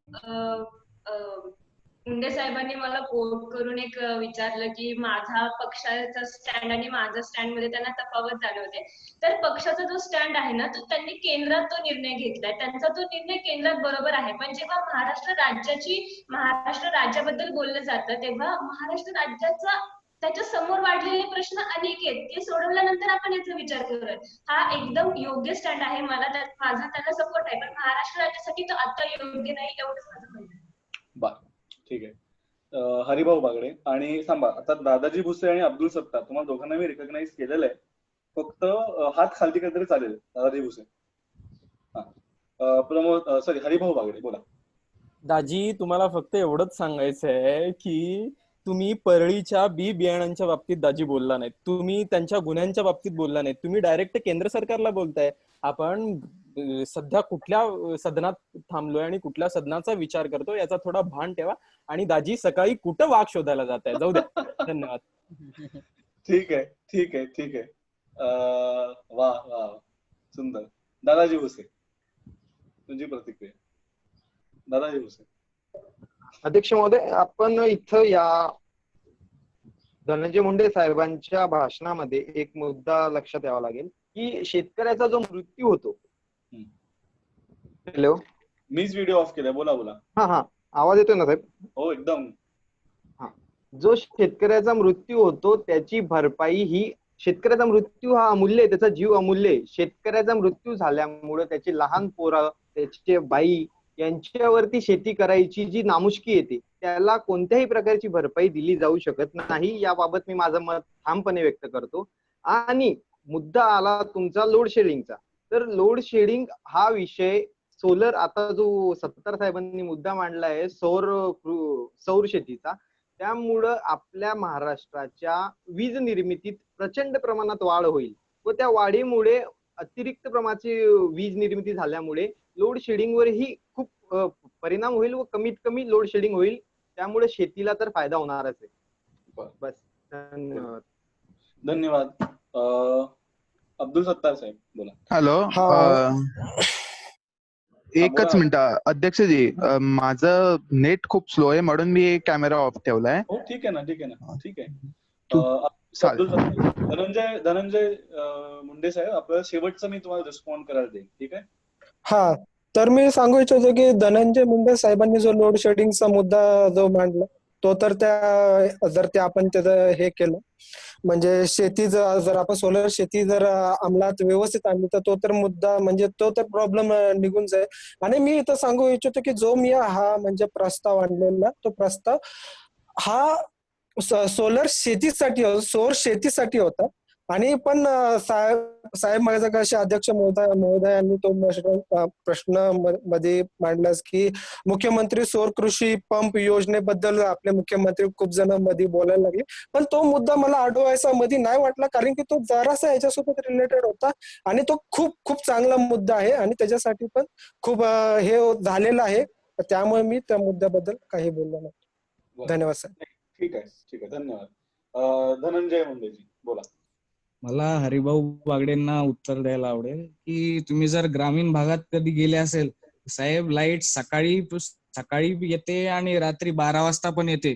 Speaker 16: मुंडे साहेबांनी मला कोट करून एक विचारलं की माझा पक्षाचा स्टँड आणि माझा स्टँड मध्ये त्यांना तफावत जाणवते. तर पक्षाचा जो स्टँड आहे ना तो त्यांनी केंद्रात तो निर्णय घेतलाय, त्यांचा तो निर्णय केंद्रात बरोबर आहे. पण जेव्हा महाराष्ट्र राज्याबद्दल बोललं जातं तेव्हा महाराष्ट्र राज्याचा त्याच्या समोर वाढलेले प्रश्न अनेक आहेत, ते सोडवल्यानंतर आपण याचा विचार करूया. हा एकदम योग्य स्टँड आहे, माझा त्याला सपोर्ट आहे, पण महाराष्ट्र राज्यासाठी तो आता योग्य नाही, एवढंच माझं म्हणणं आहे.
Speaker 2: बर, ठीक आहे. हरिभाऊ बागडे आणि सांबा. आता दादाजी भुसे आणि अब्दुल सत्तार तुम्हाला दोघांना मी रिकॉग्नाइज केलेलं आहे, फक्त हात खालती केलं चालेल. दादाजी भुसे. प्रमोद सॉरी हरिभाऊ बागडे बोला.
Speaker 10: दाजी, तुम्हाला फक्त एवढंच सांगायचं आहे की तुम्ही परळीच्या बियाणांच्या बाबतीत दाजी बोलला नाही, तुम्ही त्यांच्या गुन्ह्यांच्या बाबतीत बोलला नाही, तुम्ही डायरेक्ट केंद्र सरकारला बोलताय. आपण सध्या कुठल्या सदनात थांबलोय आणि कुठल्या सदनाचा विचार करतो याचा थोडा भान ठेवा. आणि दाजी सकाळी कुठं वाघ शोधायला जात आहे, जाऊ द्या. धन्यवाद.
Speaker 2: ठीक आहे ठीक आहे ठीक आहे. वा वा, सुंदर. दादाजी भुसे तुमची प्रतिक्रिया. दादाजी भुसे.
Speaker 14: अध्यक्ष महोदय, आपण इथं या धनंजय मुंडे साहेबांच्या भाषणामध्ये एक मुद्दा लक्षात यावा लागेल की शेतकऱ्याचा जो मृत्यू होतो. हॅलो,
Speaker 2: मीच व्हिडिओ ऑफ केलाय, बोला बोला.
Speaker 14: हा, आवाज येतोय ना साहेब?
Speaker 2: हो एकदम.
Speaker 14: हा, जो शेतकऱ्याचा मृत्यू होतो त्याची भरपाई ही, शेतकऱ्याचा मृत्यू हा अमूल्य आहे, त्याचा जीव अमूल्य आहे. शेतकऱ्याचा मृत्यू झाल्यामुळे त्याची लहान पोरं, त्याचे बाई यांच्यावरती शेती करायची जी नामुष्की येते त्याला कोणत्याही प्रकारची भरपाई दिली जाऊ शकत नाही. याबाबत मी माझं मत ठामपणे व्यक्त करतो. आणि मुद्दा आला तुमचा लोड शेडिंगचा. तर लोड शेडिंग हा विषय सोलर, आता जो सत्तार साहेबांनी मुद्दा मांडला आहे सौर शेतीचा, त्यामुळं आपल्या महाराष्ट्राच्या वीज निर्मितीत प्रचंड प्रमाणात वाढ होईल व त्या वाढीमुळे अतिरिक्त प्रमाणाची वीज निर्मिती झाल्यामुळे लोड शेडिंगवरही खूप परिणाम होईल व कमीत कमी लोड शेडिंग होईल. त्यामुळे शेतीला तर फायदा होणारच आहे. बस, धन्यवाद.
Speaker 2: धन्यवाद. अब्दुल सत्तार साहेब बोला.
Speaker 5: हॅलो, एकच मिनिट अध्यक्षजी, माझं नेट खूप स्लो आहे म्हणून मी कॅमेरा ऑफ ठेवलाय.
Speaker 2: हो ठीक आहे ना, ठीक आहे ना, ठीक आहे. धनंजय मुंडे साहेब, आपल्याला शेवटचं मी तुम्हाला रिस्पॉन्ड करायला देईन, ठीक आहे?
Speaker 3: हा, तर मी सांगू इच्छितो की धनंजय मुंडे साहेबांनी जो लोड शेडिंगचा मुद्दा जो मांडला तो तर त्या जर ते आपण त्याचं हे केलं म्हणजे शेती जर आपण सोलर शेती जर अंमलात व्यवस्थित आणली तर तो तर मुद्दा म्हणजे तो तर प्रॉब्लेम निघून जाईल. आणि मी इथं सांगू इच्छितो की जो मी हा म्हणजे प्रस्ताव आणलेला तो प्रस्ताव हा सोलर शेतीसाठी सौर शेतीसाठी होता. आणि पण साहेब माझ्या कसे अध्यक्ष महोदयांनी तो प्रश्न मध्ये मांडलास की मुख्यमंत्री सौर कृषी पंप योजनेबद्दल आपले मुख्यमंत्री खूप जण मध्ये बोलायला लागले. पण तो मुद्दा मला अडवायचा मध्ये नाही वाटला कारण की तो जरासा याच्यासोबत रिलेटेड होता आणि तो खूप खूप चांगला मुद्दा आहे आणि त्याच्यासाठी पण खूप हे झालेलं आहे. त्यामुळे मी त्या मुद्द्याबद्दल काही बोललो नाही. धन्यवाद साहेब.
Speaker 2: ठीक आहे धन्यवाद. धनंजय मुंडेजी बोला.
Speaker 19: मला हरिभाऊ बागडेंना उत्तर द्यायला आवडेल की तुम्ही जर ग्रामीण भागात कधी गेले असेल साहेब, लाईट सकाळी येते आणि रात्री 12 वाजता पण येते.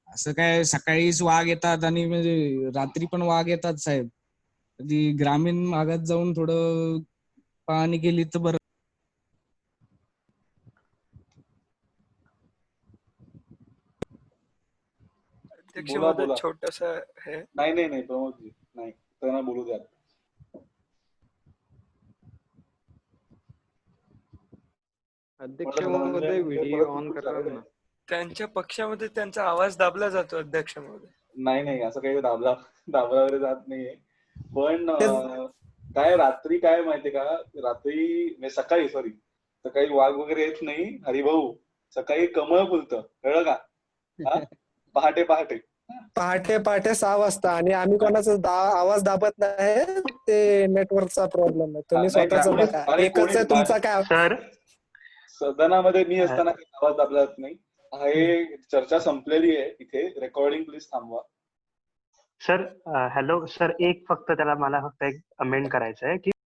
Speaker 19: असं काय सकाळीच वाघ येतात आणि म्हणजे रात्री पण वाघ येतात साहेब? कधी ग्रामीण भागात जाऊन थोडं पाहणी केली तर बरं.
Speaker 4: अध्यक्ष
Speaker 2: बोला
Speaker 4: महोदय
Speaker 2: बोला.
Speaker 4: छोटस हे
Speaker 2: नाही प्रमोदजी नाही, त्यांना बोलू द्या.
Speaker 6: अध्यक्ष महोदय व्हिडिओ ऑन करा ना.
Speaker 4: त्यांच्या पक्षामध्ये त्यांचा आवाज दाबला जातो अध्यक्ष महोदय.
Speaker 2: नाही असं काही दाबला वगैरे जात नाहीये. पण काय रात्री काय माहितीये का, रात्री सकाळी वाघ वगैरे येत नाही हरिभाऊ. सकाळी कमळ फुलतं, कळलं का? पहाटे
Speaker 3: 6 वाजता आणि आम्ही कोणाचा आवाज दाबत नाही. ते नेटवर्कचा प्रॉब्लेम आहे. तुम्ही स्वतःच बघा. एकच आहे तुमचा काय
Speaker 9: सर
Speaker 2: सदनामध्ये मी असताना काही आवाज दाबला जात नाही. हे चर्चा संपलेली आहे. इथे रेकॉर्डिंग प्लीज थांबवा.
Speaker 9: सर हॅलो सर, एक फक्त त्याला मला फक्त एक अमेंड करायचं आहे की